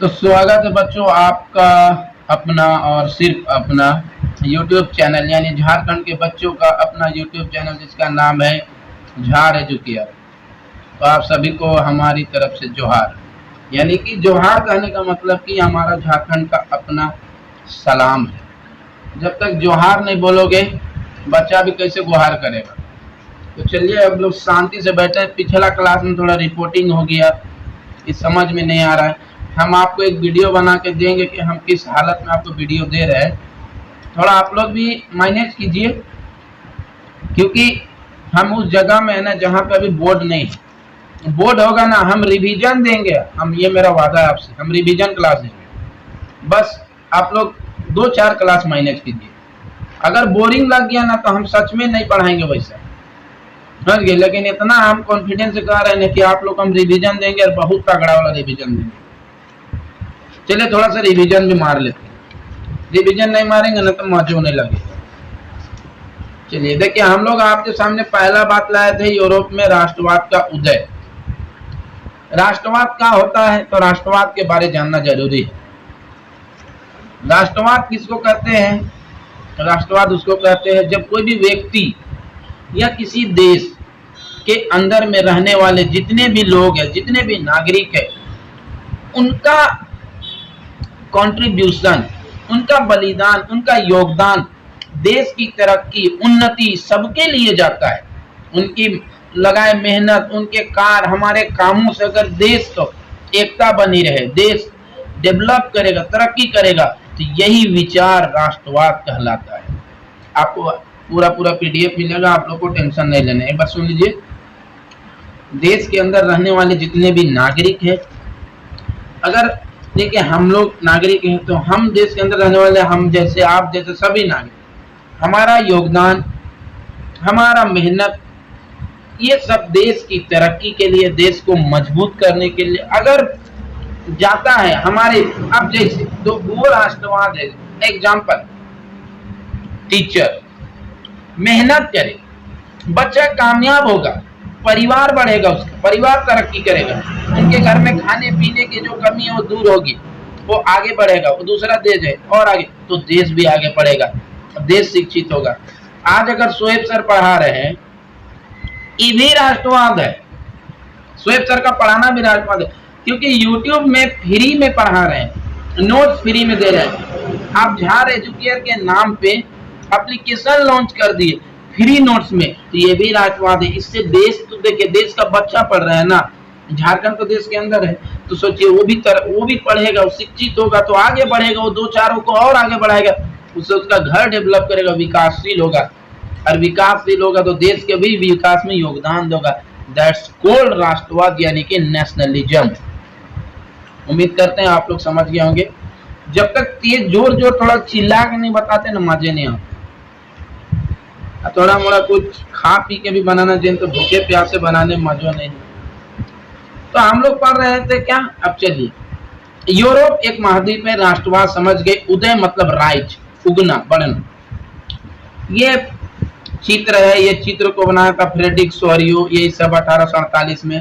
तो स्वागत है बच्चों आपका अपना और सिर्फ अपना YouTube चैनल यानी झारखंड के बच्चों का अपना YouTube चैनल जिसका नाम है झार एजुकेयर। तो आप सभी को हमारी तरफ से जोहार, यानी कि जोहार कहने का मतलब कि हमारा झारखंड का अपना सलाम है। जब तक जोहार नहीं बोलोगे बच्चा भी कैसे गुहार करेगा। तो चलिए अब लोग शांति से बैठे। पिछला क्लास में थोड़ा रिपोर्टिंग हो गया, इस समझ में नहीं आ रहा है। हम आपको एक वीडियो बना के देंगे कि हम किस हालत में आपको वीडियो दे रहे हैं। थोड़ा आप लोग भी मैनेज कीजिए, क्योंकि हम उस जगह में है ना जहाँ पे अभी बोर्ड नहीं है। बोर्ड होगा ना हम रिवीजन देंगे, हम ये मेरा वादा है आपसे, हम रिवीजन क्लास देंगे। बस आप लोग 2-4 क्लास मैनेज कीजिए। अगर बोरिंग लग गया ना तो हम सच में नहीं पढ़ाएंगे वैसा, समझ गए। लेकिन इतना हम कॉन्फिडेंस से कह रहे हैं कि आप लोग हम रिवीजन देंगे और बहुत तगड़ा वाला रिवीजन देंगे। चलिए थोड़ा सा रिवीजन भी मार लेते हैं। रिवीजन नहीं मारेंगे ना तो मजा होने लगेगा। चलिए देखिए, हम लोग आपके सामने पहला बात लाए थे यूरोप में राष्ट्रवाद का उदय। राष्ट्रवाद क्या होता है तो राष्ट्रवाद के बारे जानना जरूरी है। राष्ट्रवाद किसको कहते हैं? राष्ट्रवाद उसको कहते हैं जब कोई भी व्यक्ति या किसी देश के अंदर में रहने वाले जितने भी लोग हैं, जितने भी नागरिक हैं, उनका कंट्रीब्यूशन, उनका बलिदान, उनका योगदान देश की तरक्की, उन्नति सबके लिए जाता है। उनकी लगाए मेहनत, उनके कार्य, हमारे कामों से अगर देश को एकता बनी रहे, देश डेवलप करेगा, तरक्की करेगा, तो यही विचार राष्ट्रवाद कहलाता है। आपको पूरा पीडीएफ मिलेगा, आप लोग को टेंशन नहीं लेना है। एक बार सुन लीजिए, देश के अंदर रहने वाले जितने भी नागरिक हैं, अगर देखिए हम लोग नागरिक हैं तो हम देश के अंदर रहने वाले, हम जैसे आप जैसे सभी नागरिक, हमारा योगदान, हमारा मेहनत, ये सब देश की तरक्की के लिए, देश को मजबूत करने के लिए अगर जाता है हमारे। अब जैसे तो वो राष्ट्रवाद है। एग्जाम्पल, टीचर मेहनत करे, बच्चा कामयाब होगा, परिवार बढ़ेगा, उसका परिवार तरक्की करेगा, उनके घर में खाने पीने की जो कमी है वो दूर होगी, वो आगे बढ़ेगा, वो दूसरा देश है और आगे, तो देश भी आगे बढ़ेगा, देश शिक्षित होगा। आज अगर शोएब सर पढ़ा रहे हैं, ये भी राष्ट्रवाद है। शोएब सर का पढ़ाना भी राष्ट्रवाद है, क्योंकि यूट्यूब में फ्री में पढ़ा रहे हैं, नोट्स फ्री में दे रहे हैं। आप झार एजुकेयर के नाम पे एप्लीकेशन लॉन्च कर दिए फ्री नोट्स में, तो ये भी राष्ट्रवाद है। इससे देश, तो देखिए देश का बच्चा पढ़ रहा है ना, झारखंड तो देश के अंदर है, तो सोचिए वो भी पढ़ेगा, वो शिक्षित होगा तो आगे बढ़ेगा, वो 2-4 को और आगे बढ़ाएगा, उससे उसका घर डेवलप करेगा, विकासशील होगा, और विकासशील होगा तो देश के भी विकास में योगदान देगा। दैट्स कॉल्ड राष्ट्रवाद, यानी कि नेशनलिज्म। उम्मीद करते हैं आप लोग समझ गए होंगे। जब तक तेज जोर थोड़ा चिल्ला के नहीं बताते ना, मजे नहीं आते। थोड़ा मोड़ा कुछ खा पी के भी बनाना चाहिए, तो भूखे प्यासे बनाने में मजा नहीं। तो हम लोग पढ़ रहे थे क्या? अब चलिए, यूरोप एक महाद्वीप है, राष्ट्रवाद समझ गए। उदय मतलब राइज, उगना, बढ़ना। ये चित्र है, ये चित्र को बनाया था फ्रेडरिक सोरियो, ये सब 1848 में।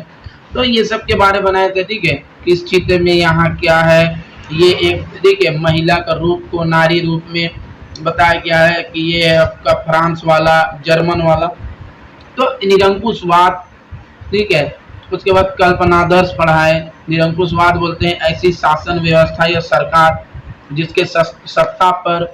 तो ये सब के बारे बनाए थे, ठीक है। इस चित्र में यहाँ क्या है, ये एक देखिए महिला का रूप को नारी रूप में बताया गया है कि ये है आपका फ्रांस वाला, जर्मन वाला, तो निरंकुशवाद, ठीक है। उसके बाद कल्पनादर्श पढ़ा है। निरंकुशवाद बोलते हैं ऐसी शासन व्यवस्था या सरकार जिसके सत्ता पर,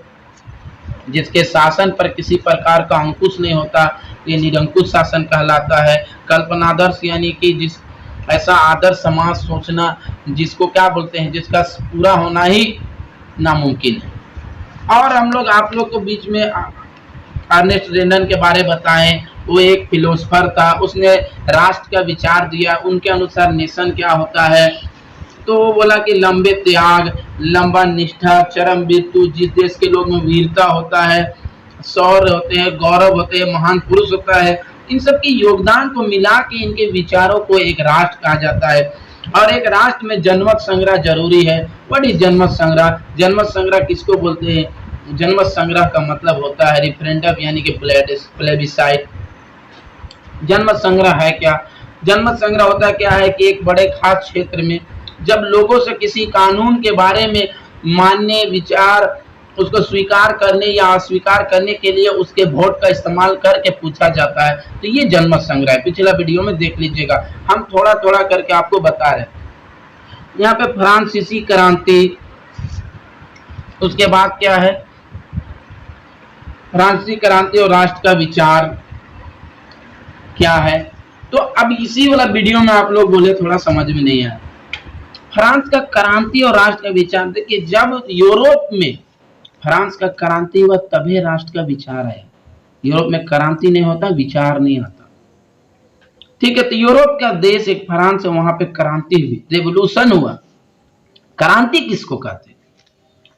जिसके शासन पर किसी प्रकार का अंकुश नहीं होता, ये निरंकुश शासन कहलाता है। कल्पनादर्श यानी कि जिस ऐसा आदर्श समाज सोचना जिसको क्या बोलते हैं, जिसका पूरा होना ही नामुमकिन है। और हम लोग आप लोग को बीच में अर्नेस्ट रेनन के बारे बताएं, वो एक फिलोसफर था, उसने राष्ट्र का विचार दिया। उनके अनुसार नेशन क्या होता है, तो वो बोला कि लंबे त्याग, लंबा निष्ठा, चरम मृत्यु, जिस देश के लोग में वीरता होता है, शौर्य होते हैं, गौरव होते हैं, महान पुरुष होता है, इन सब की योगदान को मिला के इनके विचारों को एक राष्ट्र कहा जाता है। और एक राष्ट्र में जनमत संग्रह जरूरी है। व्हाट इज जनमत संग्रह? जनमत संग्रह किसको बोलते हैं? जनमत संग्रह का मतलब होता है रिफरेंडम, यानी कि प्लेबिसाइट। जनमत संग्रह है क्या? जनमत संग्रह होता क्या है कि एक बड़े खास क्षेत्र में जब लोगों से किसी कानून के बारे में मानने, विचार, उसको स्वीकार करने या अस्वीकार करने के लिए उसके वोट का इस्तेमाल करके पूछा जाता है, तो ये जनमत संग्रह है। पिछला वीडियो में देख लीजिएगा, हम थोड़ा थोड़ा करके आपको बता रहे हैं। यहाँ पे फ्रांसीसी क्रांति, उसके बाद क्या है, फ्रांसीसी क्रांति और राष्ट्र का विचार क्या है। तो अब इसी वाला वीडियो में आप लोग बोले थोड़ा समझ में नहीं आया। फ्रांस का क्रांति और राष्ट्र का विचार, देखिए जब यूरोप में फ्रांस का क्रांति हुआ तभी राष्ट्र का विचार आया। यूरोप में क्रांति नहीं होता, विचार नहीं आता, ठीक है। तो यूरोप का देश एक फ्रांस है, वहां पे क्रांति हुई, रेवोल्यूशन हुआ। क्रांति किसको कहते हैं?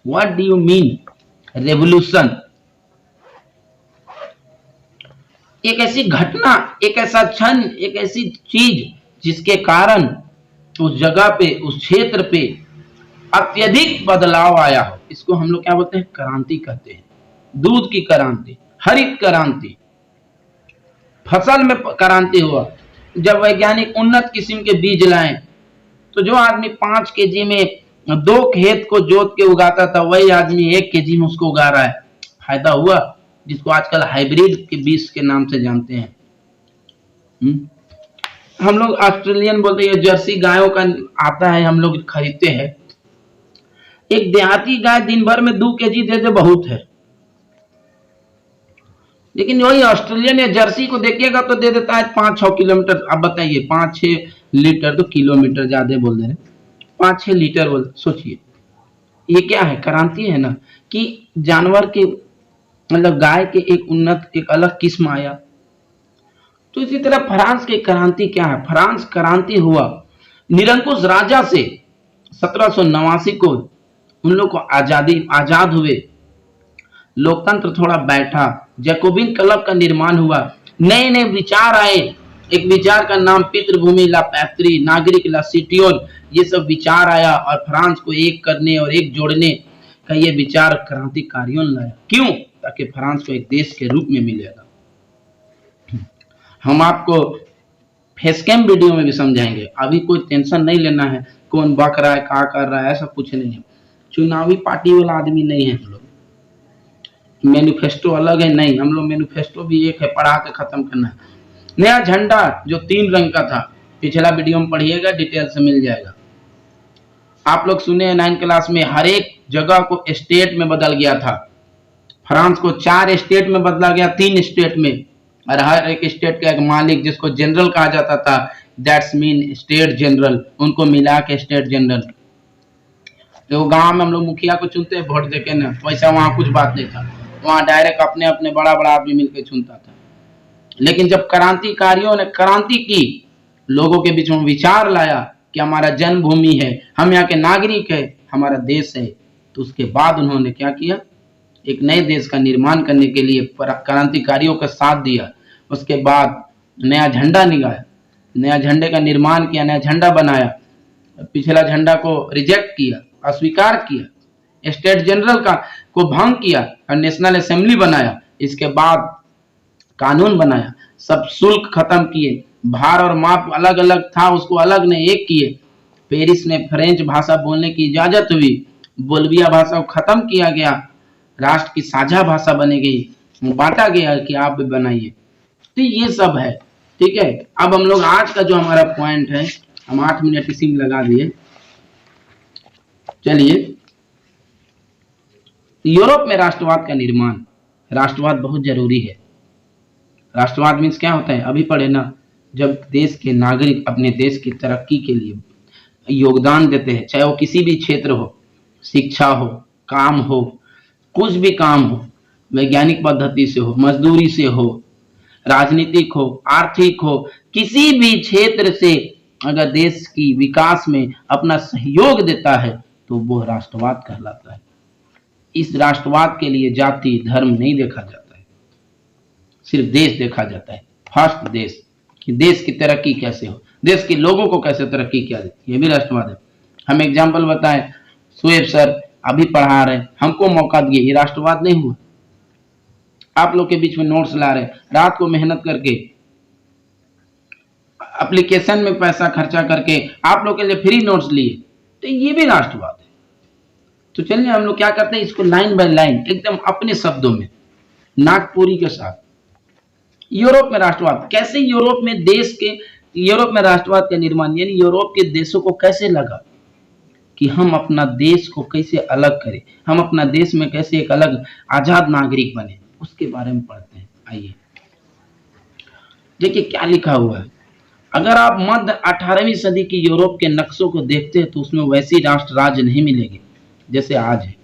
What do you mean revolution? एक ऐसी घटना, एक ऐसा क्षण, एक ऐसी चीज जिसके कारण उस जगह पे, उस क्षेत्र पे अत्यधिक बदलाव आया हो, इसको हम लोग क्या बोलते हैं? क्रांति कहते हैं। दूध की क्रांति, हरित क्रांति, फसल में क्रांति हुआ। जब वैज्ञानिक उन्नत किस्म के बीज लाए, तो जो आदमी 5 केजी में 2 खेत को जोत के उगाता था, वही आदमी 1 केजी में उसको उगा रहा है। फायदा हुआ, जिसको आजकल हाइब्रिड के बीज के नाम से जानते हैं। हम लोग ऑस्ट्रेलियन बोलते हैं, जर्सी गायों का आता है, हम लोग खरीदते हैं। एक देहाती गाय दिन भर में 2 केजी दे दे बहुत है, लेकिन वही ऑस्ट्रेलियन या जर्सी को देखिएगा तो दे देता है 5-6 किलोमीटर। अब बताइए, 5-6 लीटर, तो किलोमीटर ज्यादा बोल दे रहे, 5-6 लीटर बोल। सोचिए, ये क्या है? क्रांति है ना, कि जानवर के मतलब गाय के एक उन्नत, एक अलग किस्म आया। तो इसी तरह फ्रांस की क्रांति क्या है? फ्रांस क्रांति हुआ निरंकुश राजा से 1789 को उन लोग को आजाद हुए, लोकतंत्र थोड़ा बैठा, जैकोबिन क्लब का निर्माण हुआ, नए नए विचार आए। एक विचार का नाम पितृभूमि ला पैतृ, नागरिक ला सिटियोन, ये सब विचार आया और फ्रांस को एक करने और एक जोड़ने का ये विचार क्रांतिकारियों ने लाया। क्यों? ताकि फ्रांस को एक देश के रूप में मिलेगा। हम आपको फेसकैम वीडियो में भी समझाएंगे, अभी कोई टेंशन नहीं लेना है, कौन बक रहा है, क्या कर रहा है, ऐसा कुछ नहीं है। चुनावी पार्टी वाला आदमी नहीं है हम लोग, मैनिफेस्टो अलग है नहीं, हम लोग मैनिफेस्टो भी एक है, पढ़ा के खत्म करना है। नया झंडा जो 3 रंग का था, पिछला वीडियो में पढ़िएगा, डिटेल से मिल जाएगा। आप लोग सुने हैं 9 क्लास में, हर एक जगह को स्टेट में बदल गया था। फ्रांस को 4 स्टेट में बदला गया, 3 स्टेट में, और हर एक स्टेट का एक मालिक जिसको जनरल कहा जाता था, दैट्स मीन स्टेट जनरल, उनको मिला के स्टेट जनरल। तो गांव में हम लोग मुखिया को चुनते हैं वोट देके ना, वैसा वहां कुछ बात नहीं था, वहां डायरेक्ट अपने अपने बड़ा बड़ा आदमी मिलकर चुनता था। लेकिन जब क्रांतिकारियों ने क्रांति की, लोगों के बीच में विचार लाया कि हमारा जन्मभूमि है, हम यहाँ के नागरिक है, हमारा देश है, तो उसके बाद उन्होंने क्या किया? एक नए देश का निर्माण करने के लिए क्रांतिकारियों का साथ दिया। उसके बाद नया झंडा निकाला, नया झंडे का निर्माण किया, नया झंडा बनाया, पिछला झंडा को रिजेक्ट किया, अस्वीकार किया, स्टेट जनरल का को भंग किया और नेशनल असेंबली बनाया। इसके बाद कानून बनाया, सब शुल्क खत्म किए, भार और माप अलग अलग था, उसको अलग ने एक किए। पेरिस में फ्रेंच भाषा बोलने की इजाजत हुई, बोल्विया भाषा को खत्म किया गया, राष्ट्र की साझा भाषा बनी गई, बांटा गया कि आप भी बनाइए। तो ये सब है, ठीक है। अब हम लोग आज का जो हमारा पॉइंट है, हम 8 मिनट इसी में लगा दिए। चलिए, यूरोप में राष्ट्रवाद का निर्माण, राष्ट्रवाद बहुत जरूरी है। राष्ट्रवाद मीन्स क्या होता है? अभी पढ़े ना, जब देश के नागरिक अपने देश की तरक्की के लिए योगदान देते हैं, चाहे वो किसी भी क्षेत्र हो, शिक्षा हो, काम हो, कुछ भी काम हो, वैज्ञानिक पद्धति से हो, मजदूरी से हो, राजनीतिक हो, आर्थिक हो, किसी भी क्षेत्र से अगर देश की विकास में अपना सहयोग देता है तो वो राष्ट्रवाद कहलाता है। इस राष्ट्रवाद के लिए जाति धर्म नहीं देखा जाता है, सिर्फ देश देखा जाता है। फर्स्ट देश, कि देश की तरक्की कैसे हो, देश के लोगों को कैसे तरक्की किया जाए, ये भी राष्ट्रवाद है। हम एग्जाम्पल बताएं, सुएब सर अभी पढ़ा रहे, हमको मौका दिए, ये राष्ट्रवाद नहीं हुआ? आप लोग के बीच में नोट्स ला रहे, रात को मेहनत करके, एप्लीकेशन में पैसा खर्चा करके आप लोग के लिए फ्री नोट्स लिए, तो ये भी राष्ट्रवाद है। तो चलिए हम लोग क्या करते हैं, इसको लाइन बाय लाइन एकदम अपने शब्दों में नागपुरी के साथ, यूरोप में राष्ट्रवाद कैसे, यूरोप में राष्ट्रवाद का निर्माण, यानी यूरोप के देशों को कैसे लगा कि हम अपना देश को कैसे अलग करें, हम अपना देश में कैसे एक अलग आजाद नागरिक बने, उसके बारे में पढ़ते हैं। आइए देखिए क्या लिखा हुआ है। अगर आप मध्य 18वीं सदी की यूरोप के नक्शों को देखते हैं तो उसमें वैसी राष्ट्र राज्य नहीं मिलेगी जैसे आज है।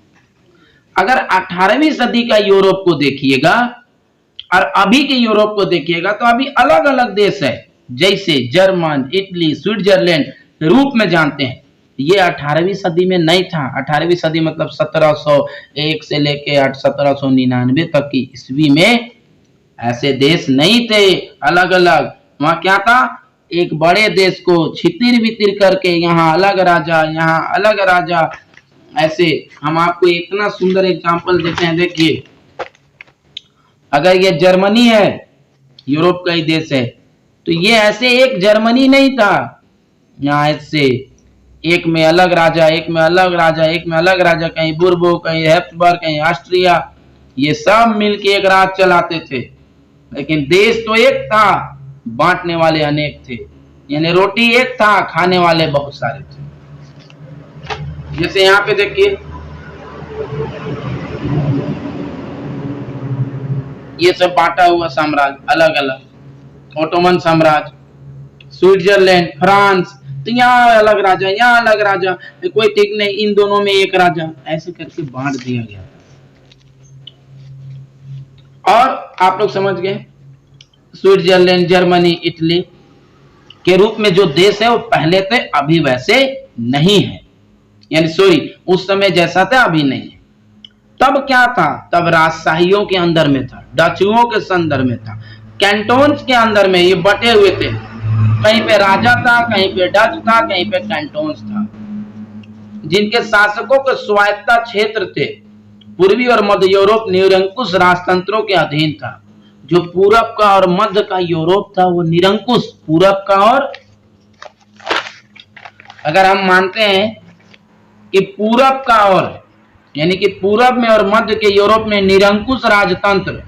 अगर 18वीं सदी का यूरोप को देखिएगा और अभी के यूरोप को देखिएगा तो अभी अलग अलग देश है, जैसे जर्मन, इटली, स्विट्जरलैंड रूप में जानते हैं। ये 18वीं सदी में नहीं था। 18वीं सदी मतलब 1701 से लेके 1799 तक की ईस्वी में ऐसे देश नहीं थे अलग अलग। वहां क्या था, एक बड़े देश को छितिर बितिर करके यहाँ अलग राजा, यहाँ अलग राजा, ऐसे। हम आपको इतना सुंदर एग्जांपल देते हैं, देखिए अगर ये जर्मनी है, यूरोप का ही देश है, तो ये ऐसे एक जर्मनी नहीं था, यहाँ ऐसे एक में अलग राजा, एक में अलग राजा, एक में अलग राजा, कहीं बुर्बो, कहीं हैब्सबर्ग, कहीं ऑस्ट्रिया, ये सब मिलके एक राज चलाते थे। लेकिन देश तो एक था, बांटने वाले अनेक थे, यानी रोटी एक था, खाने वाले बहुत सारे थे। जैसे यहाँ पे देखिए ये सब बांटा हुआ साम्राज्य अलग अलग, ओटोमन साम्राज्य, स्विट्जरलैंड, फ्रांस, तो यहाँ अलग राजा, यहाँ अलग राजा, कोई ठीक नहीं, इन दोनों में एक राजा, ऐसे करके बांट दिया गया। और आप लोग समझ गए, स्विट्जरलैंड, जर्मनी, इटली के रूप में जो देश है वो पहले थे, अभी वैसे नहीं है, यानी सॉरी उस समय जैसा था अभी नहीं है। तब क्या था, तब राजशाहियों के अंदर में था, डचुओं के संदर्भ में था, कैंटोन्स के अंदर में ये बटे हुए थे, कहीं पे राजा था, कहीं पे डच था, कहीं पे कैंटोन्स था, जिनके शासकों के स्वायत्ता क्षेत्र थे। पूर्वी और मध्य यूरोप निरंकुश राजतंत्रों के अधीन था। जो पूरब का और मध्य का यूरोप था वो निरंकुश, पूरब का और, अगर हम मानते हैं कि पूरब का और, यानी कि पूरब में और मध्य के यूरोप में निरंकुश राजतंत्र,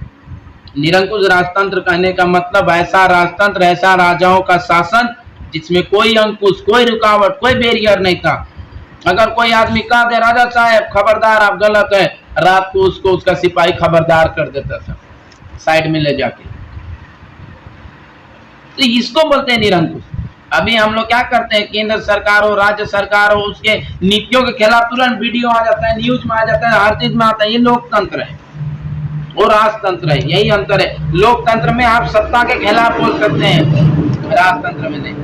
निरंकुश राजतंत्र कहने का मतलब ऐसा राजतंत्र, ऐसा राजाओं का शासन जिसमें कोई अंकुश, कोई रुकावट, कोई बैरियर नहीं था। अगर कोई आदमी कह दे राजा साहब खबरदार आप गलत है, रात को उसको उसका सिपाही खबरदार कर देता था साइड में ले जाके। तो इसको बोलते हैं निरंकुश। अभी हम लोग क्या करते हैं, केंद्र सरकार हो, राज्य सरकार हो, उसके नीतियों के खिलाफ तुरंत वीडियो आ जाता है, न्यूज में आ जाता है, हर चीज में आता है। ये लोकतंत्र है और राजतंत्र है, यही अंतर है। लोकतंत्र में आप सत्ता के खिलाफ बोल सकते हैं, राजतंत्र में नहीं।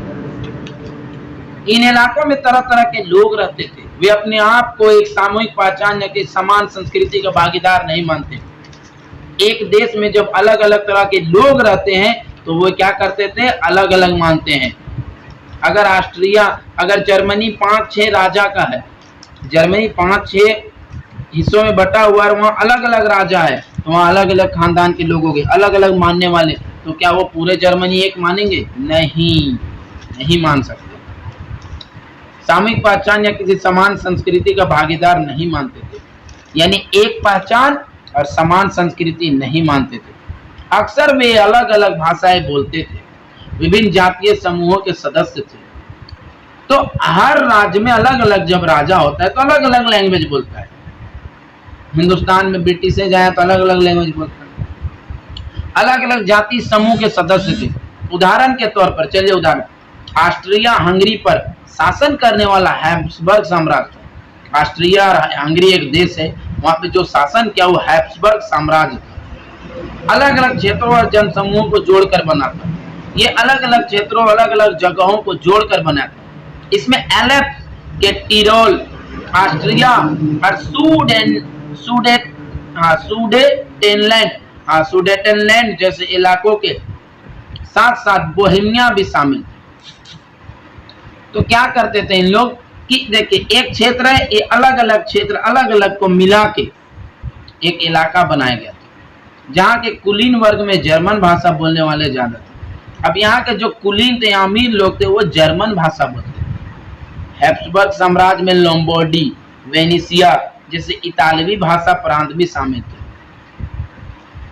इन इलाकों में तरह तरह के लोग रहते थे, वे अपने आप को एक सामूहिक पहचान या कि समान संस्कृति का भागीदार नहीं मानते। एक देश में जब अलग अलग तरह के लोग रहते हैं तो वो क्या करते थे, अलग अलग मानते हैं। अगर ऑस्ट्रिया, अगर जर्मनी 5-6 राजा का है, जर्मनी 5-6 हिस्सों में बटा हुआ है, वहाँ अलग अलग राजा है, तो वहाँ अलग अलग खानदान के लोग होंगे, अलग अलग मानने वाले, तो क्या वो पूरे जर्मनी एक मानेंगे? नहीं मान सकते। सामूहिक पहचान या किसी समान संस्कृति का भागीदार नहीं मानते थे, यानी एक पहचान और समान संस्कृति नहीं मानते थे। अक्सर वे अलग अलग भाषाएं बोलते थे, विभिन्न जातीय समूहों के सदस्य थे। तो हर राज्य में अलग अलग जब राजा होता है तो अलग अलग लैंग्वेज बोलता है। हिंदुस्तान में ब्रिटिश जाए तो अलग अलग लैंग्वेज बोलता है, अलग अलग जाति समूह के सदस्य थे। उदाहरण के तौर पर चलिए उदाहरण, ऑस्ट्रिया हंगरी पर शासन करने वाला हैब्सबर्ग साम्राज्य। ऑस्ट्रिया और हंगरी एक देश है, वहां पे जो शासन किया वो हैब्सबर्ग साम्राज्य था। अलग अलग क्षेत्रों और जनसमूहों को जोड़कर बना था। ये अलग अलग क्षेत्रों, अलग अलग जगहों को जोड़कर बना था। इसमें एलेप के टिरोल, ऑस्ट्रिया और सुडेटेनलैंड जैसे इलाकों के साथ साथ बोहेमिया भी शामिल थे। तो क्या करते थे इन लोग कि देखिए एक क्षेत्र है, ये अलग अलग क्षेत्र अलग अलग को मिला के एक इलाका बनाया गया था, जहाँ के कुलीन वर्ग में जर्मन भाषा बोलने वाले ज्यादा थे। अब यहाँ के जो कुलीन थे, अमीर लोग थे, वो जर्मन भाषा बोलते थे। हैब्सबर्ग साम्राज्य में लोम्बार्डी, वेनेशिया जैसे इतालवी भाषा प्रांत भी शामिल थे।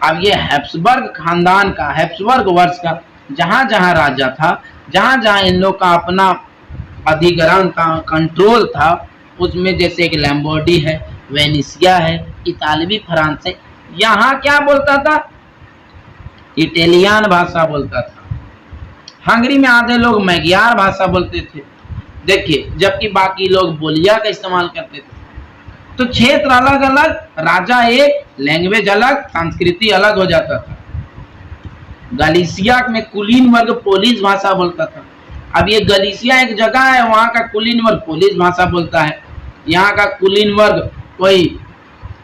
अब ये हैब्सबर्ग खानदान का, हैब्सबर्ग वंश का जहां जहां राजा था, जहां जहां इन लोग का अपना अधिग्रहण था, कंट्रोल था, उसमें जैसे कि लोम्बार्डी है, वेनेशिया है, इतालवी फ्रांस है, यहाँ क्या बोलता था? इटालियन भाषा बोलता था। हंगरी में आधे लोग मैग्यार भाषा बोलते थे, देखिए, जबकि बाकी लोग बोलिया का इस्तेमाल करते थे। तो क्षेत्र अलग अलग, राजा एक, लैंग्वेज अलग, संस्कृति अलग हो जाता था। गलीसिया में कुलीन वर्ग पोलिश भाषा बोलता था। अब ये गलीसिया एक जगह है, वहां का कुलीन वर्ग पोलिश भाषा बोलता है। यहाँ का कुलीन वर्ग कोई,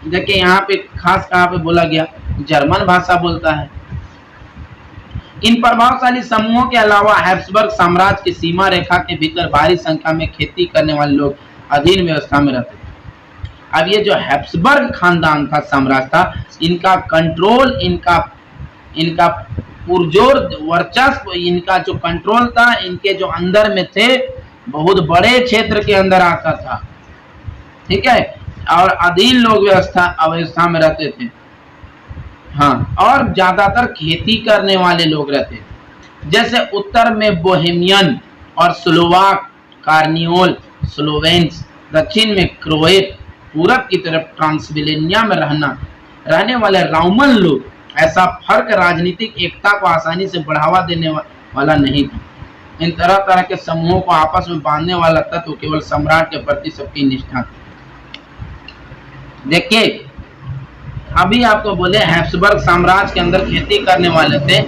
देखिए यहाँ पे खास कहाँ पे बोला गया, जर्मन भाषा बोलता है। इन प्रभावशाली समूहों के अलावा हैब्सबर्ग साम्राज्य की सीमा रेखा के भीतर भारी संख्या में खेती करने वाले लोग अधीन व्यवस्था में रहते थे। अब ये जो हैब्सबर्ग खानदान था, साम्राज्य था, इनका कंट्रोल, इनका पुरजोर वर्चस्व, इनका जो कंट्रोल था, इनके जो अंदर में थे, बहुत बड़े क्षेत्र के अंदर आता था, ठीक है, और अधीन लोग अवस्था में रहते थे। हाँ, और ज्यादातर खेती करने वाले लोग रहते थे। जैसे उत्तर में बोहेमियन और स्लोवाक, कार्नियोल, स्लोवेन्स, दक्षिण में क्रोएट, पूरब की तरफ ट्रांसिल्वेनिया में रहने वाले रोमन लोग। ऐसा फर्क राजनीतिक एकता को आसानी से बढ़ावा देने वाला नहीं था। इन तरह तरह के समूहों को आपस में बांधने वाला तत्व केवल सम्राट के प्रति सबकी निष्ठा थी। देखिए, अभी आपको बोले हैब्सबर्ग साम्राज्य के अंदर खेती करने वाले थे,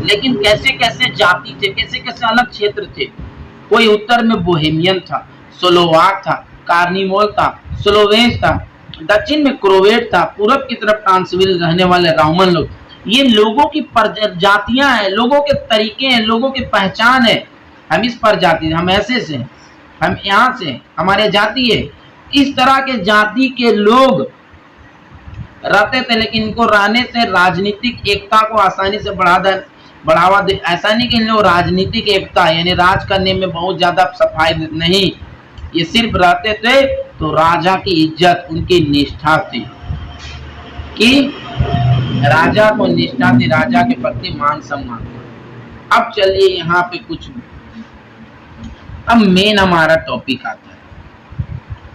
लेकिन कैसे कैसे जाति थे, कैसे कैसे अलग क्षेत्र थे। कोई उत्तर में बोहेमियन था, स्लोवाक था, कार्निवोल था, स्लोवेन्स था, दक्षिण में क्रोएट था, पूरब की तरफ ट्रांसिल रहने वाले रोमन लोग। ये लोगों की प्रजातियां हैं, लोगों के तरीके हैं, लोगों की पहचान है। हम इस प्रजाति, हम ऐसे से, हम यहाँ से, हमारे जाति है। इस तरह के जाति के लोग रहते थे, लेकिन इनको रहने से राजनीतिक एकता को आसानी से बढ़ावा दे। ऐसा नहीं कि इन लोग राजनीतिक एकता यानी राज करने में बहुत ज्यादा सफाई नहीं, ये सिर्फ रहते थे तो राजा की इज्जत, उनकी निष्ठा थी कि राजा को निष्ठा थी, राजा के प्रति मान सम्मान। अब चलिए यहाँ पे कुछ, अब मेन हमारा टॉपिक आता है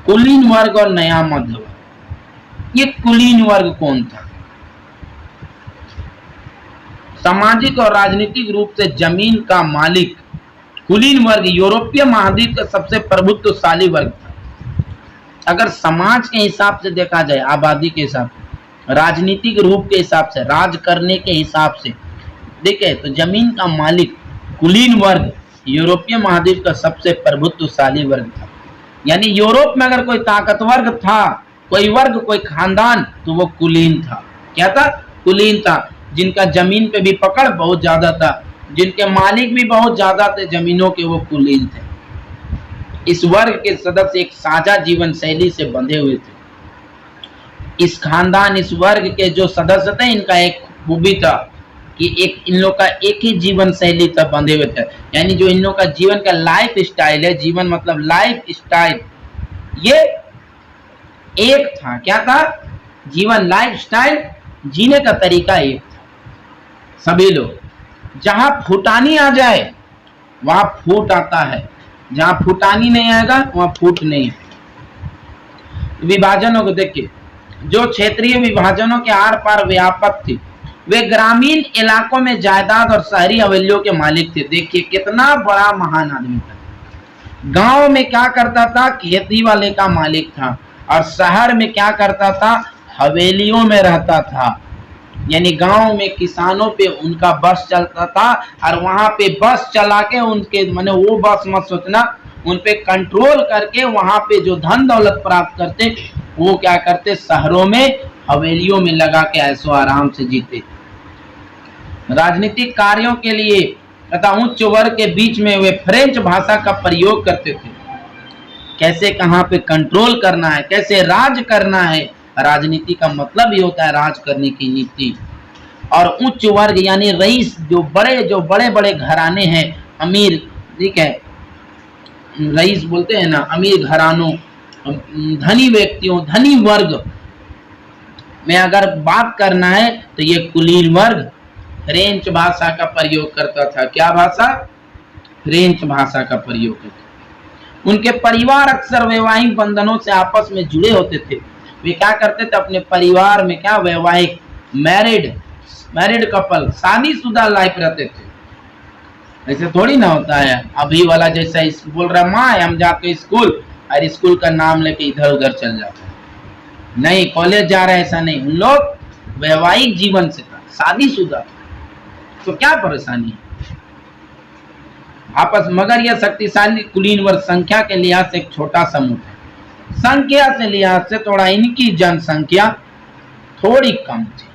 कुलीन वर्ग और नया मध्य वर्ग। ये कुलीन वर्ग कौन था? सामाजिक और राजनीतिक रूप से जमीन का मालिक कुलीन वर्ग यूरोपीय महाद्वीप का सबसे प्रभुत्वशाली वर्ग था। अगर समाज के हिसाब से देखा जाए, आबादी के हिसाब से, राजनीतिक रूप के हिसाब से, राज करने के हिसाब से देखे तो जमीन का मालिक कुलीन वर्ग यूरोपीय महाद्वीप का सबसे प्रभुत्वशाली वर्ग था। यानी यूरोप में अगर कोई ताकतवर था, कोई वर्ग, कोई खानदान, तो वो कुलीन था। क्या था? कुलीन था, जिनका जमीन पे भी पकड़ बहुत ज्यादा था, जिनके मालिक भी बहुत ज्यादा थे जमीनों के, वो कुलीन थे। इस वर्ग के सदस्य एक साझा जीवन शैली से बंधे हुए थे। इस खानदान, इस वर्ग के जो सदस्य थे, इनका एक खूबी था कि इन लोग का एक ही जीवन शैली था, बंधे हुए थे। यानी जो इन लोग का जीवन का लाइफ स्टाइल है, जीवन मतलब लाइफ स्टाइल, ये एक था। क्या था? जीवन, लाइफ स्टाइल, जीने का तरीका एक था। सभी लोग, जहां फुटानी आ जाए वहां फूट आता है, जहां फुटानी नहीं आएगा वहां फूट नहीं है। विभाजनों को देखिए, जो क्षेत्रीय विभाजनों के आर पार व्यापक थी, वे ग्रामीण इलाकों में जायदाद और शहरी हवेलियों के मालिक थे। देखिए कितना बड़ा महान आदमी था। गांव में क्या करता था? खेती वाले का मालिक था, और शहर में क्या करता था? हवेलियों में रहता था। यानी गांव में किसानों पे उनका बस चलता था, और वहां पे बस चला के उनके, माने वो बस मत सोचना, उन पे कंट्रोल करके वहां पे जो धन दौलत प्राप्त करते, वो क्या करते? शहरों में, हवेलियों में लगा के ऐसो आराम से जीते। राजनीतिक कार्यों के लिए तथा उच्च वर्ग के बीच में वे फ्रेंच भाषा का प्रयोग करते थे। कैसे कहाँ पे कंट्रोल करना है, कैसे राज करना है। राजनीति का मतलब ही होता है राज करने की नीति। और उच्च वर्ग यानी रईस, जो बड़े बड़े घराने हैं, अमीर, ठीक है, रईस बोलते हैं ना, अमीर घरानों, धनी व्यक्तियों, धनी वर्ग में अगर बात करना है तो ये कुलीन वर्ग फ्रेंच भाषा का प्रयोग करता था। क्या भाषा? फ्रेंच भाषा का प्रयोग करता। उनके परिवार अक्सर वैवाहिक बंधनों से आपस में जुड़े होते थे। वे क्या करते थे? अपने परिवार में क्या वैवाहिक मैरिड कपल, शादीशुदा लाइफ रहते थे। ऐसे थोड़ी ना होता है अभी वाला जैसा बोल रहा माँ हम जाते स्कूल और स्कूल का नाम लेके इधर उधर चल जाते हैं। नहीं, कॉलेज जा रहे हैं, ऐसा नहीं। उन लोग वैवाहिक जीवन से था, शादीशुदा था, तो क्या परेशानी है आपस। मगर यह शक्तिशाली कुलीन वर्ग संख्या के लिहाज से एक छोटा समूह था। संख्या से लिहाज से थोड़ा इनकी जनसंख्या थोड़ी कम थी।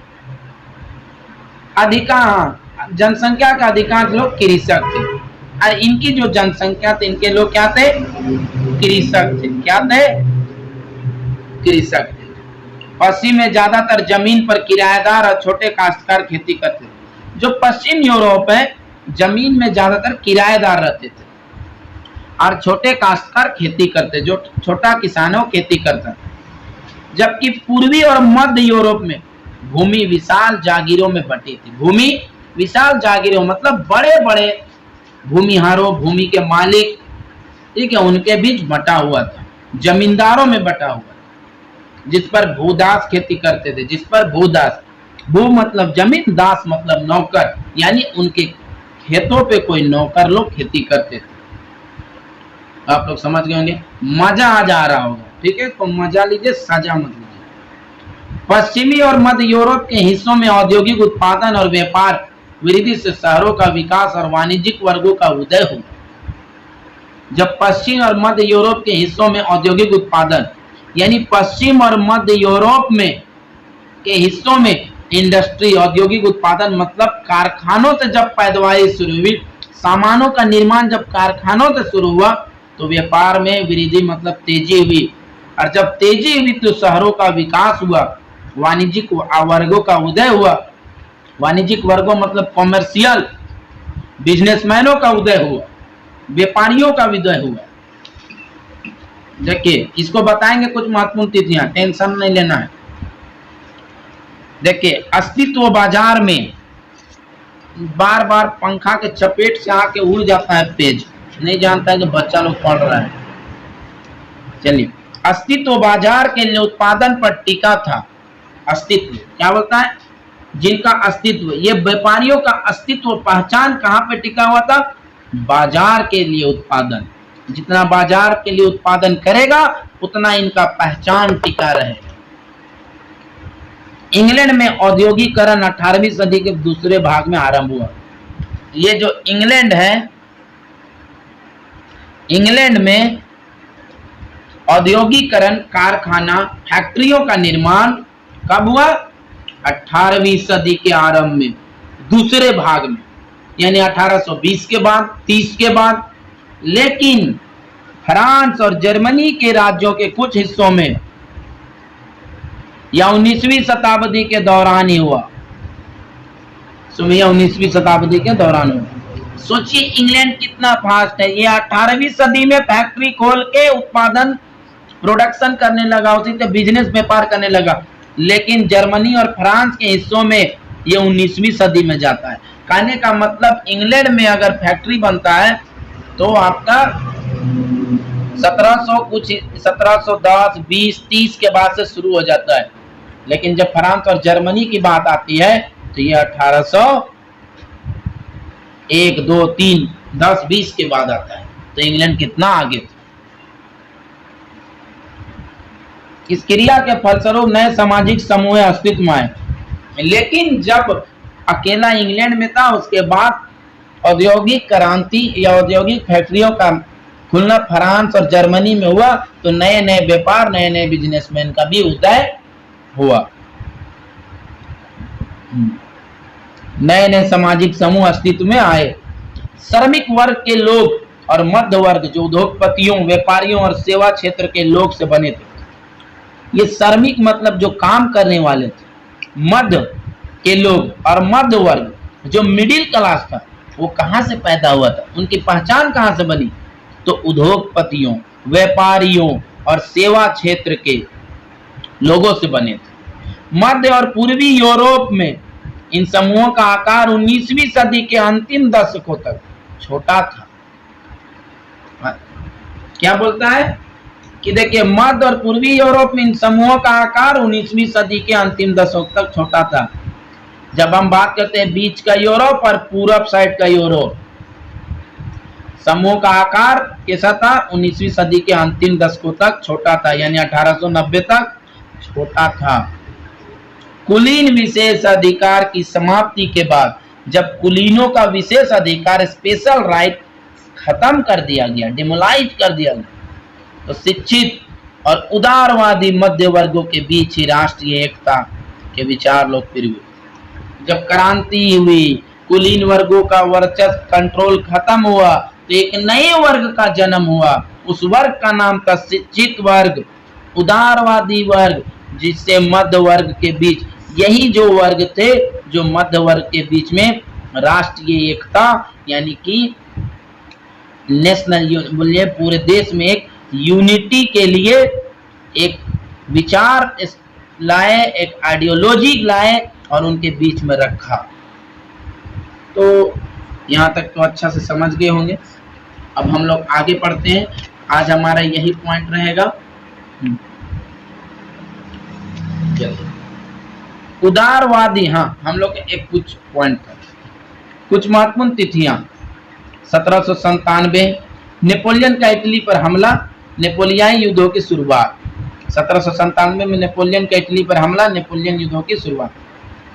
जनसंख्या का अधिकांश लोग कृषक थे और इनकी जो जनसंख्या थी, इनके लोग क्या थे? कृषक थे। क्या थे? कृषक थे। पश्चिम में ज्यादातर जमीन पर किराएदार और छोटे काश्तकार खेती करते थे। जो पश्चिम यूरोप है, जमीन में ज्यादातर किराएदार रहते थे और छोटे काश्तकार खेती करते, जो छोटा किसान है वो खेती करता था। जबकि पूर्वी और मध्य यूरोप में भूमि विशाल जागीरों में बटी थी। भूमि विशाल जागीरों मतलब बड़े बड़े भूमिहारों, भूमि के मालिक, ठीक है, उनके बीच बटा हुआ था, जमींदारों में बटा हुआ, जिस पर भूदास खेती करते थे। जिस पर भूदास, भू मतलब जमीन, दास मतलब नौकर, यानी उनके खेतों पे कोई नौकर लोग खेती करते थे। आप लोग समझ गए होंगे, मजा आज आ रहा होगा, ठीक है, तो मजा लीजिए, सजा मत लीजिए। पश्चिमी और मध्य यूरोप के हिस्सों में औद्योगिक उत्पादन और व्यापार वृद्धि से शहरों का विकास और वाणिज्यिक वर्गों का उदय हुआ। जब पश्चिम और मध्य यूरोप के हिस्सों में औद्योगिक उत्पादन, यानी पश्चिम और मध्य यूरोप में के हिस्सों में इंडस्ट्री, औद्योगिक उत्पादन मतलब कारखानों से जब पैदावारी शुरू हुई, सामानों का निर्माण जब कारखानों से शुरू हुआ, तो व्यापार में वृद्धि मतलब तेजी हुई, और जब तेजी हुई तो शहरों का विकास हुआ, वाणिज्यिक वर्गों का उदय हुआ। वाणिज्यिक वर्गों मतलब कॉमर्शियल बिजनेसमैनों का उदय हुआ, व्यापारियों का उदय हुआ। देखिए, इसको बताएंगे कुछ महत्वपूर्ण तिथियां, टेंशन नहीं लेना है। देखिए, अस्तित्व बाजार में बार बार पंखा के चपेट से आके उड़ जाता है पेज, नहीं जानता है कि बच्चा लोग पढ़ रहा है। चलिए, अस्तित्व बाजार के लिए उत्पादन पर टिका था। अस्तित्व क्या बोलता है? जिनका अस्तित्व, ये व्यापारियों का अस्तित्व, पहचान कहाँ पे टिका हुआ था? बाजार के लिए उत्पादन। जितना बाजार के लिए उत्पादन करेगा उतना इनका पहचान टिका रहेगा। इंग्लैंड में औद्योगिकरण 18वीं सदी के दूसरे भाग में आरंभ हुआ। ये जो इंग्लैंड है, इंग्लैंड में औद्योगिकरण, कारखाना, फैक्ट्रियों का निर्माण कब हुआ? 18वीं सदी के आरंभ में, दूसरे भाग में, यानी 1820 के बाद, 30 के बाद। लेकिन फ्रांस और जर्मनी के राज्यों के कुछ हिस्सों में या 19वीं शताब्दी के दौरान ही हुआ। सुनिए, 19वीं शताब्दी के दौरान हुआ। सोचिए इंग्लैंड कितना फास्ट है। ये 18वीं सदी में फैक्ट्री खोल के उत्पादन, प्रोडक्शन करने लगा, उसी से बिजनेस व्यापार करने लगा। लेकिन जर्मनी और फ्रांस के हिस्सों में ये 19वीं सदी में जाता है। कहने का मतलब इंग्लैंड में अगर फैक्ट्री बनता है तो आपका 1710, 20, 30 के बाद से शुरू हो जाता है। लेकिन जब फ्रांस और जर्मनी की बात आती है तो ये 1801, 2, 3, 10, 20 के बाद आता है। तो इंग्लैंड कितना आगे था। इस क्रिया के फलस्वरूप नए सामाजिक समूह अस्तित्व में आए। लेकिन जब अकेला इंग्लैंड में था, उसके बाद औद्योगिक क्रांति या औद्योगिक फैक्ट्रियों का खुलना फ्रांस और जर्मनी में हुआ, तो नए नए व्यापार, नए नए बिजनेसमैन का भी उदय हुआ। नए नए सामाजिक समूह अस्तित्व में आए। श्रमिक वर्ग के लोग और मध्य वर्ग जो उद्योगपतियों, व्यापारियों और सेवा क्षेत्र के लोग से बने थे। ये श्रमिक मतलब जो काम करने वाले थे, मध्य के लोग और मध्य वर्ग जो मिडिल क्लास था, वो कहाँ से पैदा हुआ था, उनकी पहचान कहाँ से बनी? तो तो उद्योगपतियों, व्यापारियों और सेवा क्षेत्र के लोगों से बने थे। मध्य और पूर्वी यूरोप में इन समूहों का आकार 19वीं सदी के अंतिम दशकों तक छोटा था। क्या बोलता है कि देखिए, मध्य और पूर्वी यूरोप में इन समूहों का आकार 19वीं सदी के अंतिम दशकों तक छोटा था। जब हम बात करते हैं बीच का यूरोप और पूरब साइड का यूरोप, समूह का आकार कैसा था? 19वीं सदी के अंतिम दशकों तक छोटा था, यानी 1890 तक छोटा था। कुलीन विशेष अधिकार की समाप्ति के बाद जब कुलीनों का विशेष अधिकार, स्पेशल राइट खत्म कर दिया गया, डिमोलाइज कर दिया गया, तो शिक्षित और उदारवादी मध्य वर्गों के बीच ही राष्ट्रीय एकता के विचार लोकप्रिय हुए। जब क्रांति हुई, कुलीन वर्गों का वर्चस्व, कंट्रोल खत्म हुआ, तो एक नए वर्ग का जन्म हुआ। उस वर्ग का नाम था शिक्षित वर्ग, उदारवादी वर्ग, जिससे मध्य वर्ग के बीच, यही जो वर्ग थे जो मध्य वर्ग के बीच में राष्ट्रीय एकता यानी कि नेशनल बोलिए पूरे देश में एक यूनिटी के लिए एक विचार लाए, एक आइडियोलॉजी लाए और उनके बीच में रखा। तो यहाँ तक तो अच्छा से समझ गए होंगे। अब हम लोग आगे पढ़ते हैं। आज हमारा यही पॉइंट रहेगा। उदारवादी, हाँ, हम लोग एक कुछ पॉइंट था, कुछ महत्वपूर्ण तिथियां। 1797 नेपोलियन का इटली पर हमला, नेपोलियाई युद्धों की शुरुआत। 1797 में नेपोलियन का इटली पर हमला, नेपोलियन युद्धों की शुरुआत।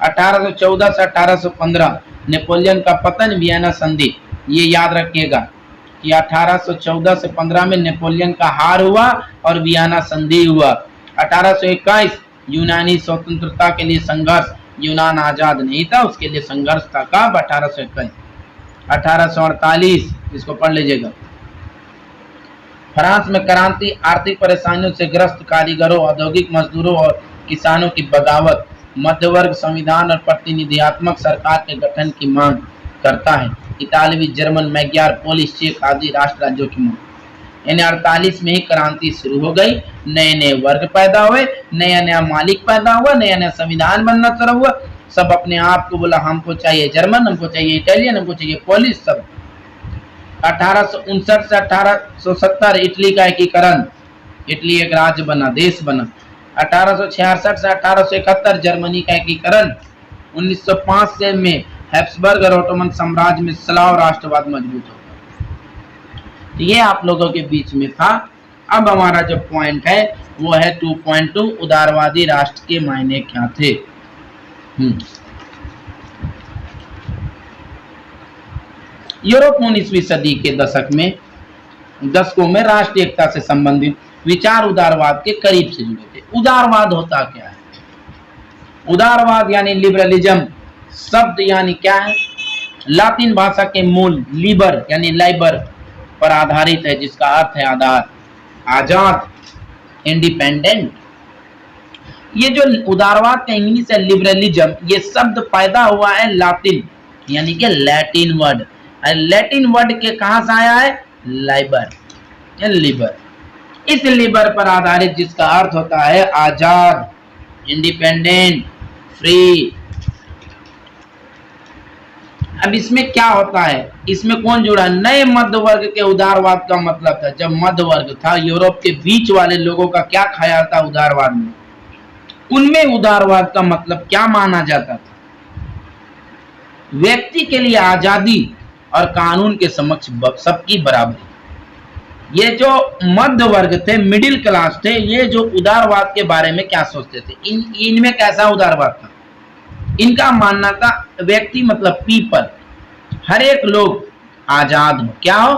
1814 से 1815 नेपोलियन का पतन, वियना संधि। ये याद रखिएगा कि 1814 से 15 में नेपोलियन का हार हुआ और वियना संधि हुआ। 1821 यूनानी स्वतंत्रता के लिए संघर्ष, यूनान आजाद नहीं था, उसके लिए संघर्ष था। कब? 1821। 1848 इसको पढ़ लीजिएगा। फ्रांस में क्रांति, आर्थिक परेशानियों से ग्रस्त कारीगरों, औद्योगिक मजदूरों और किसानों की बगावत, मध्यवर्ग संविधान और प्रतिनिधियात्मक सरकार के गठन की मांग करता है। इतालवी, जर्मन, मैग्यार, पोलिश, चेक आदि राष्ट्र राज्यों की मांग। यानी 48 में ही क्रांति शुरू हो गई, नए नए वर्ग पैदा हुए, नया नया मालिक पैदा हुआ, नया नया संविधान बनना शुरू हुआ। सब अपने आप को बोला हमको चाहिए जर्मन, हमको चाहिए इटालियन, हमको चाहिए पोलिश, सब। 1859 से 1870 इटली का एकीकरण, इटली एक राज्य बना, देश बना। 1866 से 1871 जर्मनी का एकीकरण। 1905 से में हैब्सबर्ग और ओटोमन साम्राज्य में स्लाव राष्ट्रवाद मजबूत हो गया। तो ये आप लोगों के बीच में था। अब हमारा जो पॉइंट है वो है 2.2 उदारवादी राष्ट्र के मायने क्या थे। यूरोप 19वीं सदी के दशकों में राष्ट्रीय एकता से संबंधित विचार उदारवाद के करीब से जुड़े थे। उदारवाद होता क्या है? उदारवाद यानी लिबरलिज्म शब्द यानी क्या है? लातिन भाषा के मूल लिबर यानी लाइबर पर आधारित है, जिसका अर्थ है आधार, आजाद, इंडिपेंडेंट। ये जो उदारवाद का इंग्लिश है लिबरलिज्म, ये शब्द पैदा हुआ है लातिन यानी कि लैटिन वर्ड। लैटिन वर्ड के कहां से आया है? Liber, Libre. इस लिबर पर आधारित जिसका अर्थ होता है आजाद, इंडिपेंडेंट, फ्री। अब इसमें क्या होता है? इसमें कौन जुड़ा? नए मध्य वर्ग के उदारवाद का मतलब था। जब मध्य वर्ग था, यूरोप के बीच वाले लोगों का क्या ख्याल था उदारवाद में? उनमें उदारवाद का मतलब क्या माना जाता था? व्यक्ति के लिए आजादी और कानून के समक्ष सबकी बराबरी। ये जो मध्य वर्ग थे, मिडिल क्लास थे, ये जो उदारवाद के बारे में क्या सोचते थे? इनमें कैसा उदारवाद था? इनका मानना था व्यक्ति मतलब पीपल, हर एक लोग आजाद हो। क्या हो?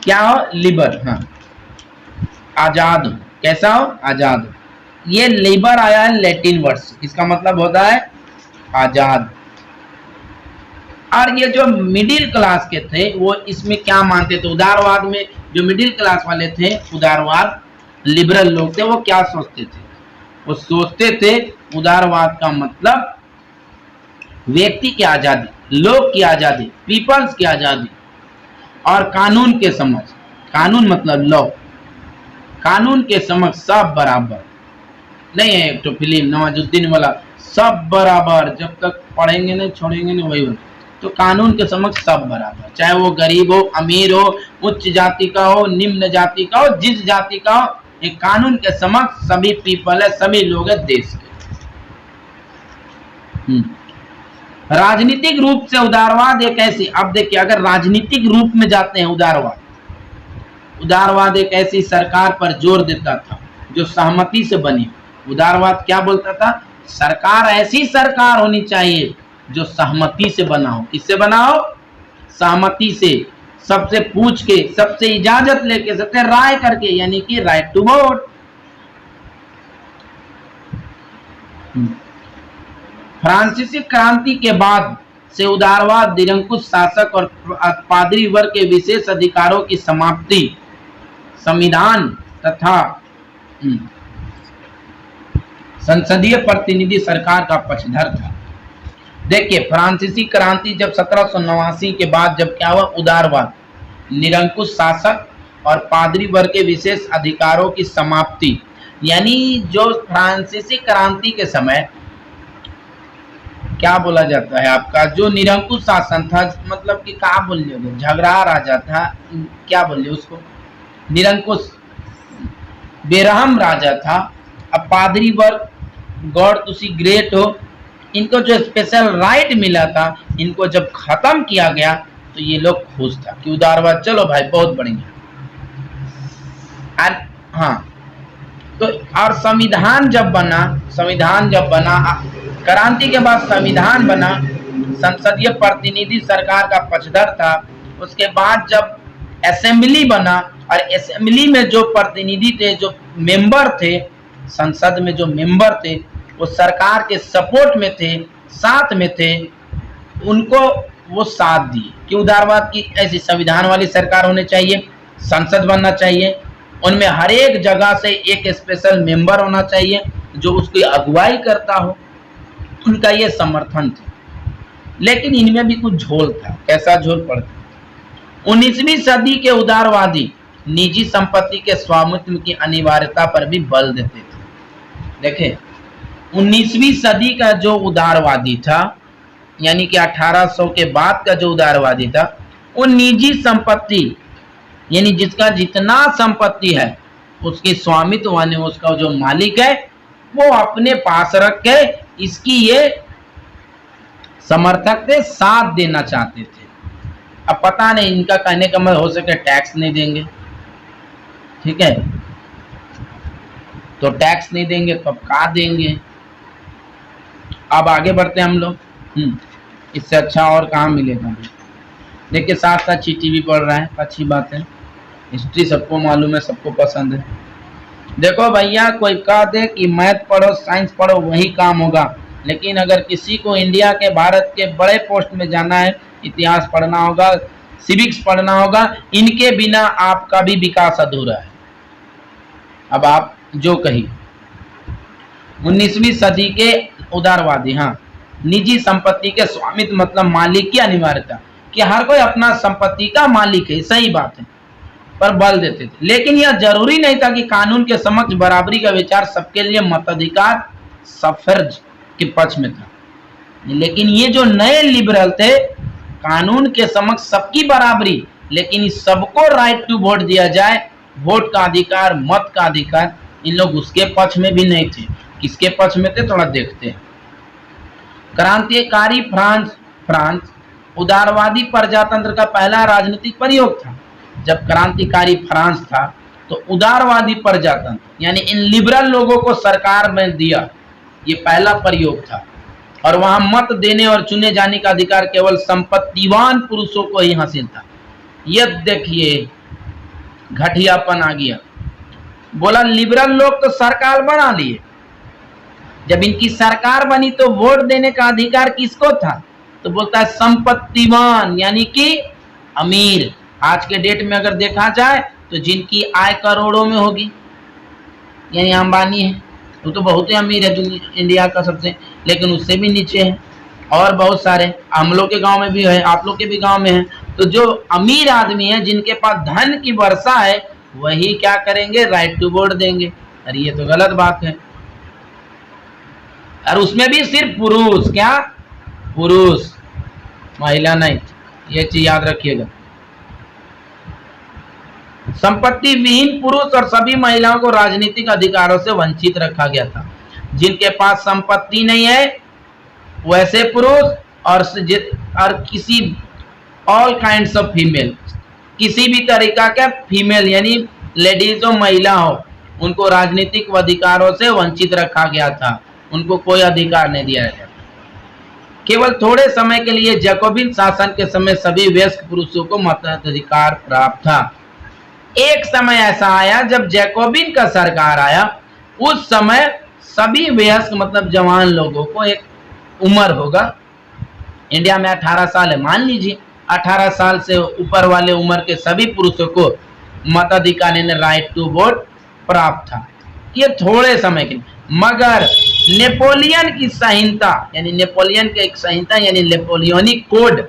क्या हो? लिबर, हाँ, आजाद हो। कैसा हो? आजाद हो। ये लिबर आया है लैटिन वर्ड से, इसका मतलब होता है आजाद। और ये जो मिडिल क्लास के थे वो इसमें क्या मानते थे? उदारवाद में जो मिडिल क्लास वाले थे, उदारवाद लिबरल लोग थे, वो क्या सोचते थे? वो सोचते थे उदारवाद का मतलब व्यक्ति की आजादी, लोग की आजादी, पीपल्स की आजादी। और कानून के समझ, कानून मतलब लॉ, कानून के समझ सब बराबर। नहीं है एक तो फिल्म नवाजुद्दीन वाला, सब बराबर, जब तक पढ़ेंगे नहीं छोड़ेंगे नहीं वही। तो कानून के समक्ष सब बराबर, चाहे वो गरीब हो, अमीर हो, उच्च जाति का हो, निम्न जाति का हो, जिस जाति का हो, एक कानून के समक्ष सभी पीपल है, सभी लोग है देश के। राजनीतिक रूप से उदारवाद एक ऐसी, अब देखिए अगर राजनीतिक रूप में जाते हैं उदारवाद, उदारवाद एक ऐसी सरकार पर जोर देता था जो सहमति से बनी। उदारवाद क्या बोलता था? सरकार ऐसी सरकार होनी चाहिए जो सहमति से बना हो। किससे बना हो? सहमति से, सबसे पूछ के, सबसे इजाजत लेके, सबसे राय करके, यानी कि राइट टू वोट। फ्रांसीसी क्रांति के बाद से उदारवाद निरंकुश शासक और पादरी वर्ग के विशेष अधिकारों की समाप्ति, संविधान तथा संसदीय प्रतिनिधि सरकार का पक्षधर था। देखिए फ्रांसीसी क्रांति जब 1789 के बाद जब क्या हुआ? उदारवाद, निरंकुश शासक और पादरी वर्ग के विशेष अधिकारों की समाप्ति, यानी जो फ्रांसीसी क्रांति के समय क्या बोला जाता है आपका, जो निरंकुश शासन था, मतलब कि क्या बोल रहे, झगड़ा राजा था, क्या बोल रहे उसको, निरंकुश बेरहम राजा था। अब पादरी वर्ग, गॉड तुसी ग्रेट हो, इनको जो स्पेशल राइट मिला था, इनको जब खत्म किया गया तो ये लोग खुश था कि उदारवाद, चलो भाई बहुत बढ़िया। हाँ, तो और संविधान जब बना, क्रांति के बाद संविधान बना, संसदीय प्रतिनिधि सरकार का पक्षधर था। उसके बाद जब असेंबली बना, और असेंबली में जो प्रतिनिधि थे, जो मेंबर थे, संसद में जो मेंबर थे, वो सरकार के सपोर्ट में थे, साथ में थे, उनको वो साथ दिए कि उदारवाद की ऐसी संविधान वाली सरकार होनी चाहिए, संसद बनना चाहिए, उनमें हर एक जगह से एक स्पेशल मेंबर होना चाहिए जो उसकी अगुवाई करता हो। उनका ये समर्थन था, लेकिन इनमें भी कुछ झोल था। कैसा झोल पड़ता? 19वीं सदी के उदारवादी निजी संपत्ति के स्वामित्व की अनिवार्यता पर भी बल देते थे। देखें 19वीं सदी का जो उदारवादी था, यानी कि 1800 के बाद का जो उदारवादी था, वो निजी संपत्ति, यानी जिसका जितना संपत्ति है उसकी स्वामित्व वाले, उसका जो मालिक है वो अपने पास रख के इसकी ये समर्थक थे, साथ देना चाहते थे। अब पता नहीं, इनका कहने का मतलब हो सके टैक्स नहीं देंगे, ठीक है, तो टैक्स नहीं देंगे तो अब क्या देंगे। अब आगे बढ़ते हैं हम लोग। इससे अच्छा और कहाँ मिलेगा। देखिए साथ साथ चीटी भी पढ़ रहा है, अच्छी बात है। हिस्ट्री सबको मालूम है, सबको पसंद है। देखो भैया, कोई कह दे कि मैथ पढ़ो, साइंस पढ़ो, वही काम होगा, लेकिन अगर किसी को इंडिया के, भारत के बड़े पोस्ट में जाना है, इतिहास पढ़ना होगा, सिविक्स पढ़ना होगा, इनके बिना आपका भी विकास अधूरा है। अब आप जो कही 19वीं सदी के उदारवादी, हाँ, निजी संपत्ति के स्वामित्व मतलब मालिक की अनिवार्यता, कि हर कोई अपना संपत्ति का मालिक है, सही बात है, पर बल देते थे। लेकिन यह जरूरी नहीं था कि कानून के समक्ष बराबरी का विचार सबके लिए मताधिकार सफर्ज के पक्ष में था। लेकिन ये जो नए लिबरल थे, कानून के समक्ष सबकी बराबरी, लेकिन इस सबको राइट टू वोट दिया जाए, वोट का अधिकार, मत का अधिकार, इन लोग उसके पक्ष में भी नहीं थे। किसके पक्ष में थे, थोड़ा देखते हैं। क्रांतिकारी फ्रांस उदारवादी प्रजातंत्र का पहला राजनीतिक प्रयोग था। जब क्रांतिकारी फ्रांस था तो उदारवादी प्रजातंत्र, यानी इन लिबरल लोगों को सरकार में दिया, ये पहला प्रयोग था। और वहां मत देने और चुने जाने का अधिकार केवल संपत्तिवान पुरुषों को ही हासिल था। यह देखिए घटियापन आ गया। बोला लिबरल लोग तो सरकार बना लिए, जब इनकी सरकार बनी तो वोट देने का अधिकार किसको था? तो बोलता है संपत्तिवान, यानी कि अमीर। आज के डेट में अगर देखा जाए तो जिनकी आय करोड़ों में होगी, यानी अंबानी है, वो तो बहुत ही अमीर है इंडिया का सबसे, लेकिन उससे भी नीचे है और बहुत सारे, हम लोग के गांव में भी है, आप लोग के भी गांव में है, तो जो अमीर आदमी है, जिनके पास धन की वर्षा है, वही क्या करेंगे, राइट टू वोट देंगे। अरे ये तो गलत बात है। और उसमें भी सिर्फ पुरुष, क्या पुरुष, महिला नहीं, ये चीज याद रखिएगा। संपत्ति विहीन पुरुष और सभी महिलाओं को राजनीतिक अधिकारों से वंचित रखा गया था। जिनके पास संपत्ति नहीं है वैसे पुरुष, और किसी ऑल काइंड्स ऑफ फीमेल, किसी भी तरीका का फीमेल यानी लेडीज हो, महिला हो, उनको राजनीतिक अधिकारों से वंचित रखा गया था। उनको कोई अधिकार नहीं दिया गया। केवल थोड़े समय के लिए जैकोबिन शासन के समय सभी वयस्क पुरुषों को मताधिकार प्राप्त था। एक समय ऐसा आया जब जैकोबिन का सरकार आया, उस समय सभी वयस्क मतलब जवान लोगों को, एक उम्र होगा, इंडिया में 18 साल है, मान लीजिए 18 साल से ऊपर वाले उम्र के सभी पुरुषों को मताधिकार यानी राइट टू वोट प्राप्त था। ये थोड़े समय के लिए, मगर नेपोलियन की संहिता यानी नेपोलियन की एक संहिता यानी नेपोलियनिक कोड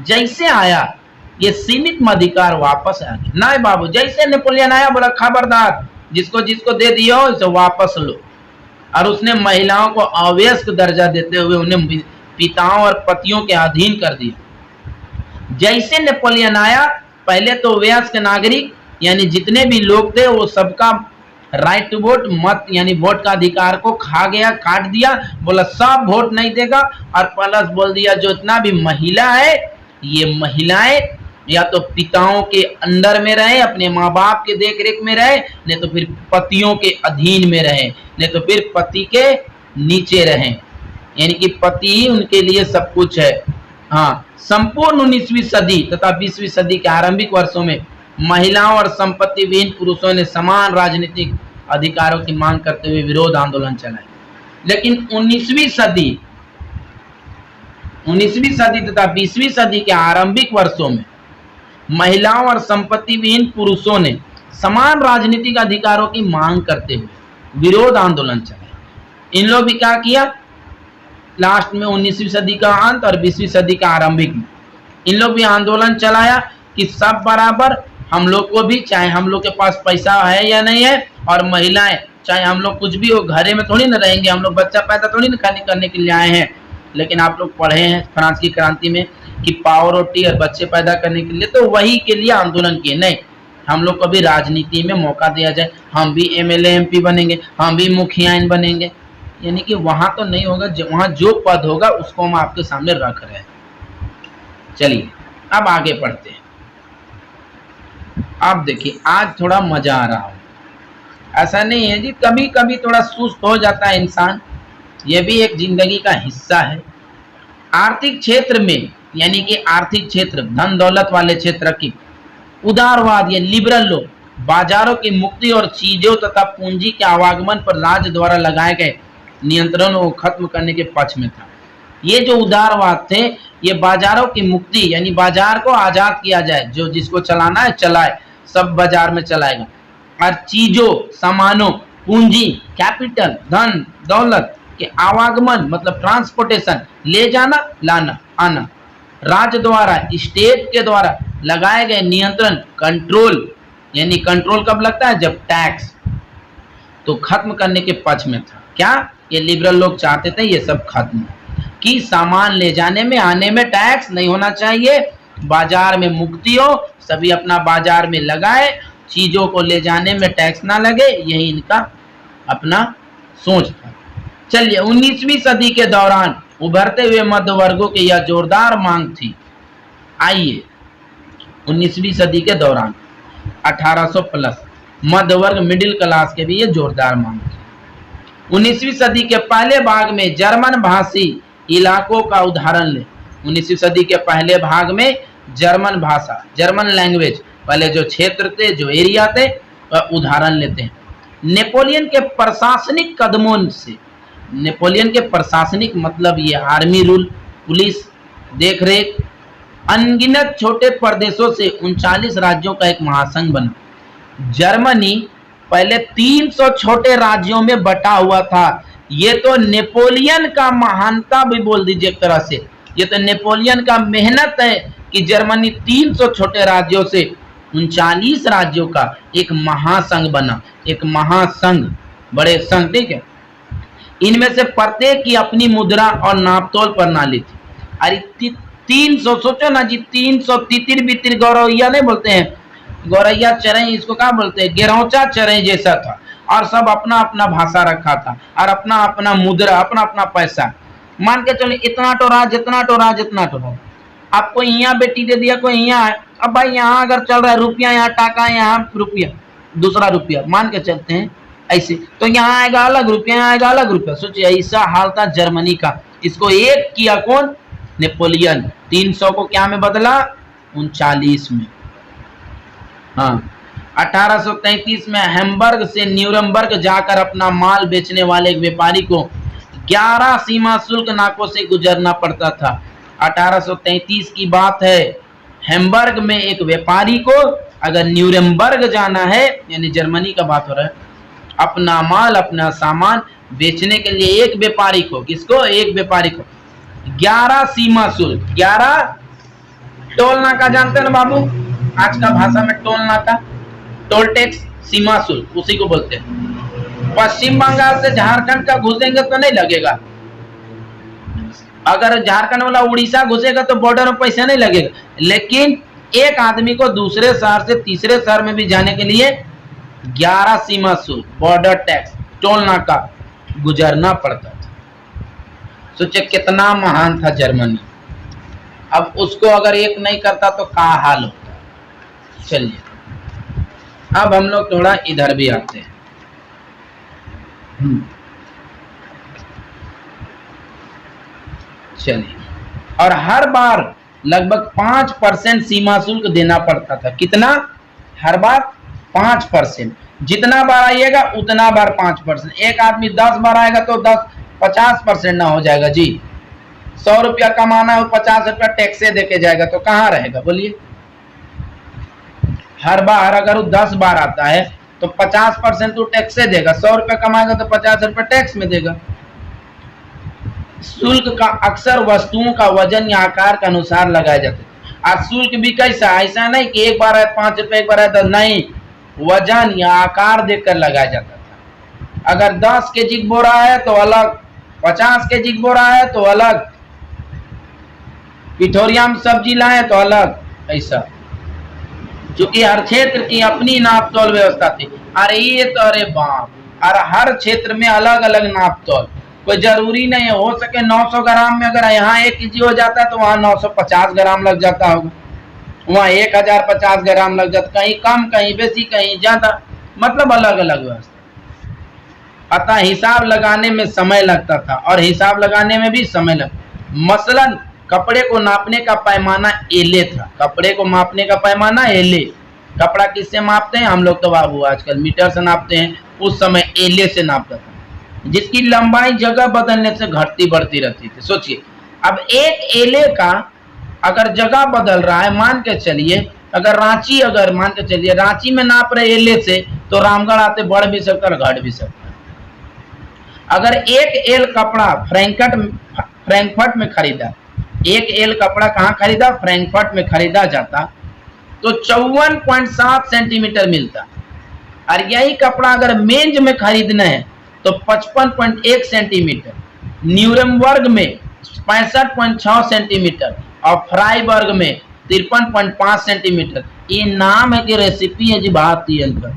जैसे आया, ये सीमित अधिकार वापस आ गया। ना बाबू, जैसे नेपोलियन आया बोला खबरदार, जिसको जिसको दे दिया हो इसे वापस लो। और उसने महिलाओं को अवयस्क दर्जा देते हुए उन्हें पिताओं और पतियों के अधीन कर दिया। जैसे नेपोलियन आया, पहले तो वयस्क नागरिक यानी जितने भी लोग थे वो सबका राइट टू वोट, मत यानी वोट का अधिकार को खा गया, काट दिया। बोला सब वोट नहीं देगा, और प्लस बोल दिया जो इतना भी महिला है, ये महिलाएं या तो पिताओं के अंडर में रहे, अपने माँ बाप के देख रेख में रहे, नहीं तो फिर पतियों के अधीन में रहे, नहीं तो फिर पति के नीचे रहे, यानी कि पति ही उनके लिए सब कुछ है। हाँ, संपूर्ण 19वीं सदी तथा 20वीं सदी के आरंभिक वर्षों में महिलाओं और संपत्ति विहीन पुरुषों ने समान राजनीतिक अधिकारों की मांग करते हुए विरोध आंदोलन चलाए। लेकिन 19वीं सदी तथा 20वीं सदी के आरंभिक वर्षों में महिलाओं और संपत्ति विहीन पुरुषों ने समान राजनीतिक अधिकारों की मांग करते हुए विरोध आंदोलन चलाए। इन लोग भी क्या किया, लास्ट में 19वीं सदी का अंत और 20वीं सदी का आरंभिक में इन लोग भी आंदोलन चलाया कि सब बराबर, हम लोग को भी, चाहे हम लोग के पास पैसा है या नहीं है, और महिलाएं चाहे हम लोग कुछ भी हो, घरे में थोड़ी ना रहेंगे, हम लोग बच्चा पैदा थोड़ी ना करने के लिए आए हैं। लेकिन आप लोग पढ़े हैं फ्रांस की क्रांति में कि पाव रोटी और बच्चे पैदा करने के लिए, तो वही के लिए आंदोलन किए। नहीं, हम लोग को भी राजनीति में मौका दिया जाए, हम भी एमएलए एमपी बनेंगे, हम भी मुखिया बनेंगे। यानी कि वहां तो नहीं होगा, वहां जो पद होगा उसको हम आपके सामने रख रहे हैं। चलिए अब आगे पढ़ते हैं। आप देखिए, आज थोड़ा मजा आ रहा हो, ऐसा नहीं है जी, कभी कभी थोड़ा सुस्त हो जाता है इंसान, यह भी एक जिंदगी का हिस्सा है। आर्थिक क्षेत्र में यानी कि आर्थिक क्षेत्र धन दौलत वाले क्षेत्र की उदारवाद या लिबरल लोग बाजारों की मुक्ति और चीजों तथा पूंजी के आवागमन पर राज्य द्वारा लगाए गए नियंत्रणों को खत्म करने के पक्ष में था। ये जो उदारवाद थे, ये बाजारों की मुक्ति यानी बाजार को आजाद किया जाए, जो जिसको चलाना है चलाए, सब बाजार में चलाएगा। और चीजों, सामानों, पूंजी, कैपिटल, धन दौलत के आवागमन मतलब ट्रांसपोर्टेशन, ले जाना, लाना, आना, राज्य द्वारा, स्टेट के द्वारा लगाए गए नियंत्रण, कंट्रोल, यानी कंट्रोल कब लगता है, जब टैक्स, तो खत्म करने के पक्ष में था। क्या ये लिबरल लोग चाहते थे ये सब खत्म, कि सामान ले जाने में, आने में टैक्स नहीं होना चाहिए, बाजार में मुक्ति हो, सभी अपना बाजार में लगाए, चीजों को ले जाने में टैक्स ना लगे, यही इनका अपना सोच था। चलिए, 19वीं सदी के दौरान उभरते हुए मध्य वर्गों की यह जोरदार मांग थी। आइए, 19वीं सदी के दौरान 1800 प्लस मध्य वर्ग, मिडिल क्लास के भी ये जोरदार मांग थी। 19वीं सदी के पहले भाग में जर्मन भाषी इलाकों का उदाहरण ले। 19वीं सदी के पहले भाग में जर्मन भाषा, जर्मन लैंग्वेज, पहले जो क्षेत्र थे, जो एरिया थे, वह उदाहरण लेते हैं। नेपोलियन के प्रशासनिक कदमों से, नेपोलियन के प्रशासनिक मतलब ये आर्मी रूल, पुलिस देख रेख, अनगिनत छोटे प्रदेशों से 39 राज्यों का एक महासंघ बना। जर्मनी पहले 300 छोटे राज्यों में बटा हुआ था। ये तो नेपोलियन का महानता भी बोल दीजिए एक तरह से, ये तो नेपोलियन का मेहनत है कि जर्मनी 300 छोटे राज्यों से 39 राज्यों का एक महासंघ बना, एक महासंघ, बड़े संघ, ठीक है। इनमें से प्रत्येक की अपनी मुद्रा और नापतोल प्रणाली थी। अरे 300, सोचो ना जी, 300 तितिर बितिर गौरैया नहीं बोलते हैं, गौरैया चरई, इसको क्या बोलते हैं, गिरौचा चरई जैसा था। और सब अपना अपना भाषा रखा था और अपना अपना मुद्रा, अपना अपना पैसा। मान के चलो इतना तो राज, इतना तो राज, इतना तो राज। आपको यहाँ बेटी दे दिया, कोई यहाँ है, अब भाई यहाँ अगर चल रहा है रुपया, यहाँ टाका, यहाँ रुपया, दूसरा रुपया, मान के चलते हैं ऐसे, तो यहाँ आएगा अलग रुपया, यहाँ आएगा अलग रुपया। सोचिए ऐसा हाल था जर्मनी का। इसको एक किया कौन, नेपोलियन। 300 को क्या में बदला, 39 में। हाँ, 1833 में हैम्बर्ग से न्यूरमबर्ग जाकर अपना माल बेचने वाले एक व्यापारी को 11 सीमा शुल्क नाकों से गुजरना पड़ता था। 1833 की बात है। हैम्बर्ग में एक व्यापारी को अगर न्यूरमबर्ग जाना है, यानी जर्मनी का बात हो रहा है, अपना माल, अपना सामान बेचने के लिए एक व्यापारी को, किसको, एक व्यापारी को 11 सीमा शुल्क, 11 टोल नाका, जानते हैं ना बाबू, आज का भाषा में टोल नाका, टोल टैक्स, सीमा शुल्क, उसी को बोलते हैं। पश्चिम बंगाल से झारखंड का घुसेंगे तो नहीं लगेगा, अगर झारखंड वाला उड़ीसा घुसेगा तो बॉर्डर में पैसा नहीं लगेगा, लेकिन एक आदमी को दूसरे शहर से तीसरे शहर में भी जाने के लिए 11 सीमा शुल्क, बॉर्डर टैक्स, टोल नाका गुजरना पड़ता था। सोचिए कितना महान था जर्मनी। अब उसको अगर एक नहीं करता तो क्या हाल होता। चलिए अब हम लोग थोड़ा इधर भी आते हैं। चलिए, और हर बार लगभग 5% सीमा शुल्क देना पड़ता था। कितना, हर बार 5%, जितना बार आइएगा उतना बार 5%। एक आदमी 10 बार आएगा तो 50% ना हो जाएगा जी। 100 रुपया कमाना है, 50 रुपया टैक्से देके जाएगा तो कहाँ रहेगा, बोलिए। हर बार अगर वो 10 बार आता है तो 50% तो टैक्स से देगा, 100 रुपया कमाएगा तो 50 रुपया टैक्स में देगा। शुल्क का अक्सर वस्तुओं का वजन या आकार के अनुसार लगाया जाता है। और शुल्क भी कैसा, ऐसा नहीं कि एक बार आए 5 रुपये, एक बार आए तो नहीं, वजन या आकार देखकर लगाया जाता था। अगर 10 केजी बोरा है तो अलग, 50 केजी बोरा है तो अलग, पिठोरिया में सब्जी लाए तो अलग, ऐसा। क्योंकि हर क्षेत्र की अपनी नाप तोल व्यवस्था थी। अरे ये तो, अरे बाप, और हर क्षेत्र में अलग अलग नाप तोल। कोई जरूरी नहीं है, हो सके 900 ग्राम में अगर यहाँ 1 केजी हो जाता है तो वहाँ 950 ग्राम लग जाता होगा, वहाँ 1050 ग्राम लग जाता, कहीं कम, कहीं बेसी, कहीं ज्यादा, मतलब अलग अलग व्यवस्था। अतः हिसाब लगाने में समय लगता था, और हिसाब लगाने में भी समय लगता। मसलन कपड़े को नापने का पैमाना एले था। कपड़े को मापने का पैमाना एले। कपड़ा किससे मापते हैं हम लोग तो बाबू, आजकल मीटर से नापते हैं, उस समय एले से नापता था, जिसकी लंबाई जगह बदलने से घटती बढ़ती रहती थी। सोचिए, अब एक एले का अगर जगह बदल रहा है, मान के चलिए अगर रांची, अगर मान के चलिए रांची में नाप रहे एले से, तो रामगढ़ आते बढ़ भी सकता है, घट भी सकता है। अगर एक एल कपड़ा फ्रैंकफर्ट में खरीदा, एक एल कपड़ा कहाँ खरीदा, फ्रैंकफर्ट में खरीदा जाता, तो 54.7 सेंटीमीटर मिलता। और यही कपड़ा अगर मेंज में खरीदना है तो 55.1 सेंटीमीटर, न्यूरमबर्ग में 65.6 सेंटीमीटर, और फ्राइबर्ग में 53.5 सेंटीमीटर। ये नाम है कि रेसिपी है जी भारतीय का।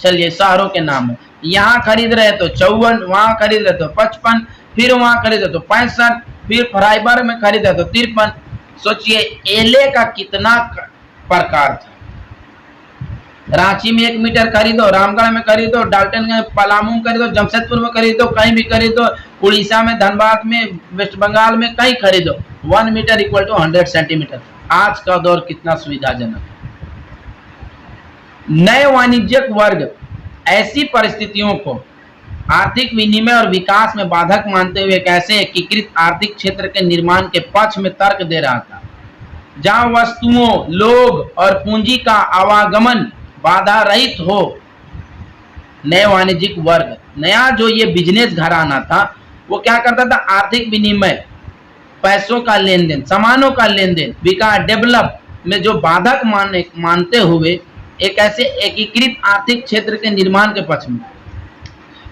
चलिए, शहरों के नाम है। यहाँ खरीद रहे तो 54, वहाँ खरीद रहे तो 55, फिर वहाँ खरीदे तो 65, फिर फ्राइबर्ग में खरीदा तो 53। सोचिए एले का कितना प्रकार था। रांची में 1 मीटर खरीदो, रामगढ़ में खरीदो, डाल्टनगंज, पलामू में खरीदो, जमशेदपुर में खरीदो, कहीं भी खरीदो, उड़ीसा में, धनबाद में, वेस्ट बंगाल में, कहीं खरीदो, 1 मीटर इक्वल टू 100 सेंटीमीटर। आज का दौर कितना सुविधाजनक है। नए वाणिज्यिक वर्ग ऐसी परिस्थितियों को आर्थिक विनिमय और विकास में बाधक मानते हुए एक ऐसे एकीकृत आर्थिक क्षेत्र के निर्माण के पक्ष में तर्क दे रहा था, जहां वस्तुओं, लोग और पूंजी का आवागमन बाधा रहित हो। नए वाणिज्यिक वर्ग, नया जो ये बिजनेस घराना था, वो क्या करता था, आर्थिक विनिमय पैसों का लेन देन, सामानों का लेन देन, विकास डेवलप में जो बाधक मानते हुए एक ऐसे एकीकृत आर्थिक क्षेत्र के निर्माण के पक्ष में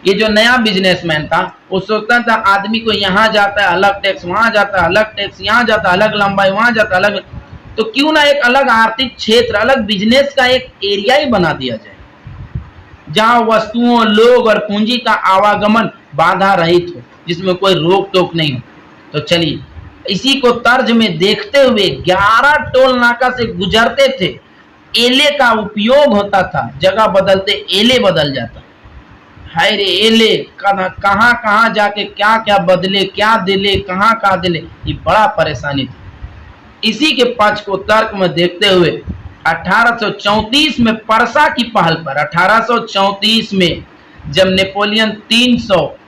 ये जो नया बिजनेसमैन था वो सोचता था आदमी को यहाँ जाता है अलग टैक्स, वहां जाता है अलग टैक्स, यहाँ जाता है अलग लंबाई, वहां जाता है अलग, तो क्यों ना एक अलग आर्थिक क्षेत्र, अलग बिजनेस का एक एरिया ही बना दिया जाए जहां वस्तुओं, लोग और पूंजी का आवागमन बाधा रहित हो, जिसमें कोई रोक टोक नहीं हो। तो चलिए इसी को तर्ज में देखते हुए 11 टोल नाका से गुजरते थे, एले का उपयोग होता था, जगह बदलते एले बदल जाता। हाय रे एले, कहाँ कहाँ जाके क्या क्या बदले, क्या दिले, कहाँ दिले, ये बड़ा परेशानी थी। इसी के पक्ष को तर्क में देखते हुए 1834 में परसा की पहल पर 1834 में जब नेपोलियन 300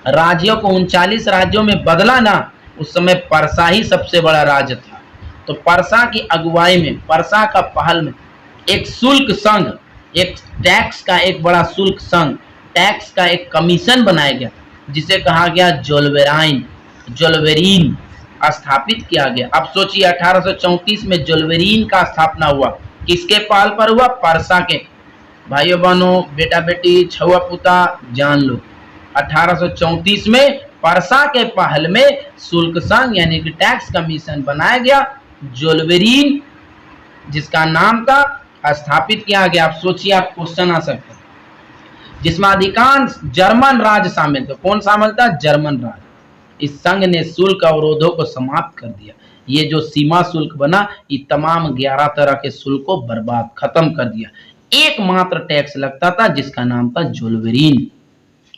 राज्यों को 39 राज्यों में बदला ना, उस समय परसा ही सबसे बड़ा राज्य था। तो परसा की अगुवाई में, परसा का पहल में एक शुल्क संघ, एक टैक्स का एक बड़ा शुल्क संघ, टैक्स का एक कमीशन बनाया गया जिसे कहा गया जोल्वेरीन स्थापित किया गया। अब सोचिए 1834 में जोल्वेरीन का स्थापना हुआ, किसके पहल पर हुआ? परसा के। भाइयों बहनों, बेटा बेटी, छुआ पुता जान लो, 1834 में परसा के पहल में शुल्क संघ यानी कि टैक्स कमीशन बनाया गया, जोल्वेरीन जिसका नाम था, स्थापित किया गया। आप सोचिए, आप क्वेश्चन आ सकते हैं, जिसमें अधिकांश जर्मन राज्य शामिल थे। कौन शामिल था? जर्मन राज्य। इस संघ ने शुल्क अवरोधों को समाप्त कर दिया। ये जो सीमा शुल्क बना, ये तमाम 11 तरह के शुल्क को बर्बाद, खत्म कर दिया। एकमात्र टैक्स लगता था जिसका नाम था जोल्वेरीन।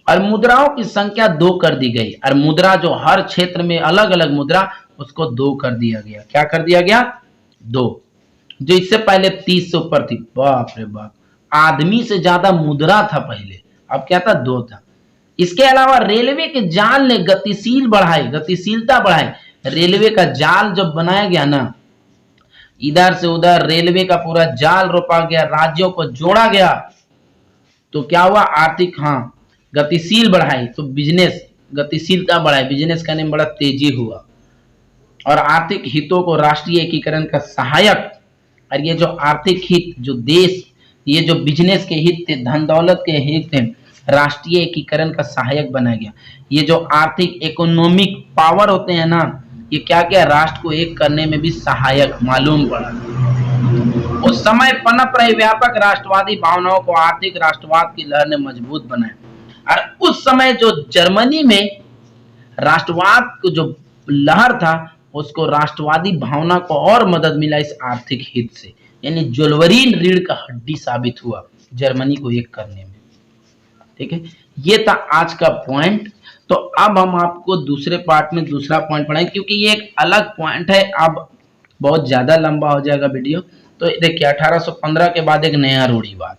और मुद्राओं की संख्या 2 कर दी गई। और मुद्रा जो हर क्षेत्र में अलग अलग मुद्रा, उसको 2 कर दिया गया। क्या कर दिया गया? 2। जो इससे पहले 30 से ऊपर थी, बाप रे बाप, आदमी से ज्यादा मुद्रा था पहले, अब क्या था? 2 था। इसके अलावा रेलवे के जाल ने गतिशीलता बढ़ाई। रेलवे का जाल जब बनाया गया ना, इधर से उधर रेलवे का पूरा जाल रोपा गया, राज्यों को जोड़ा गया, तो क्या हुआ? आर्थिक गतिशील बढ़ाई, तो बिजनेस गतिशीलता बढ़ाई, बिजनेस करने में बड़ा तेजी हुआ। और आर्थिक हितों को राष्ट्रीय एकीकरण का सहायक, और ये जो आर्थिक हित, जो देश, ये जो बिजनेस के हित थे, धन दौलत के हित थे, राष्ट्रीय एकीकरण का सहायक बनाया गया। ये जो आर्थिक इकोनॉमिक पावर होते हैं ना, ये क्या क्या राष्ट्र को एक करने में भी सहायक मालूम पड़ा। उस समय पनप रही व्यापक राष्ट्रवादी भावनाओं को आर्थिक राष्ट्रवाद की लहर ने मजबूत बनाया। और उस समय जो जर्मनी में राष्ट्रवाद को जो लहर था, उसको राष्ट्रवादी भावना को और मदद मिला इस आर्थिक हित से, यानी जोल्वेरीन रीढ़ का हड्डी साबित हुआ जर्मनी को एक करने में। ठीक है, ये था आज का पॉइंट। तो अब हम आपको दूसरे पार्ट में दूसरा पॉइंट पढ़ाएंगे, क्योंकि ये एक अलग पॉइंट है, अब बहुत ज्यादा लंबा हो जाएगा वीडियो। तो देखिए 1815 के बाद एक नया रूढ़िवाद,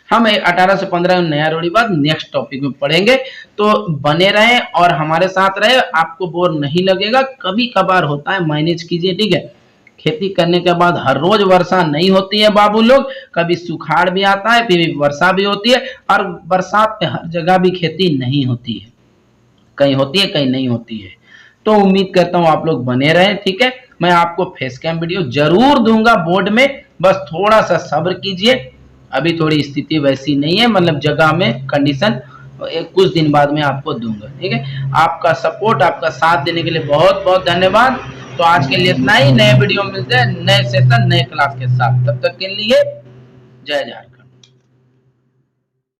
हम 1815 में नया रूढ़िवाद नेक्स्ट टॉपिक में पढ़ेंगे। तो बने रहे और हमारे साथ रहे, आपको बोर नहीं लगेगा। कभी कभार होता है, मैनेज कीजिए। ठीक है, खेती करने के बाद हर रोज वर्षा नहीं होती है बाबू लोग, कभी सुखाड़ भी आता है, फिर वर्षा भी होती है। और बरसात में हर जगह भी खेती नहीं होती है, कहीं होती है कहीं नहीं होती है। तो उम्मीद करता हूँ आप लोग बने रहें। ठीक है, मैं आपको फेस कैम वीडियो जरूर दूंगा बोर्ड में, बस थोड़ा सा सब्र कीजिए। अभी थोड़ी स्थिति वैसी नहीं है, मतलब जगह में कंडीशन, कुछ दिन बाद में आपको दूंगा। ठीक है, आपका सपोर्ट, आपका साथ देने के लिए बहुत बहुत धन्यवाद। तो आज के लिए इतना ही, नए वीडियो मिलते हैं नए सेशन नए क्लास के साथ। तब तक के लिए जय जय।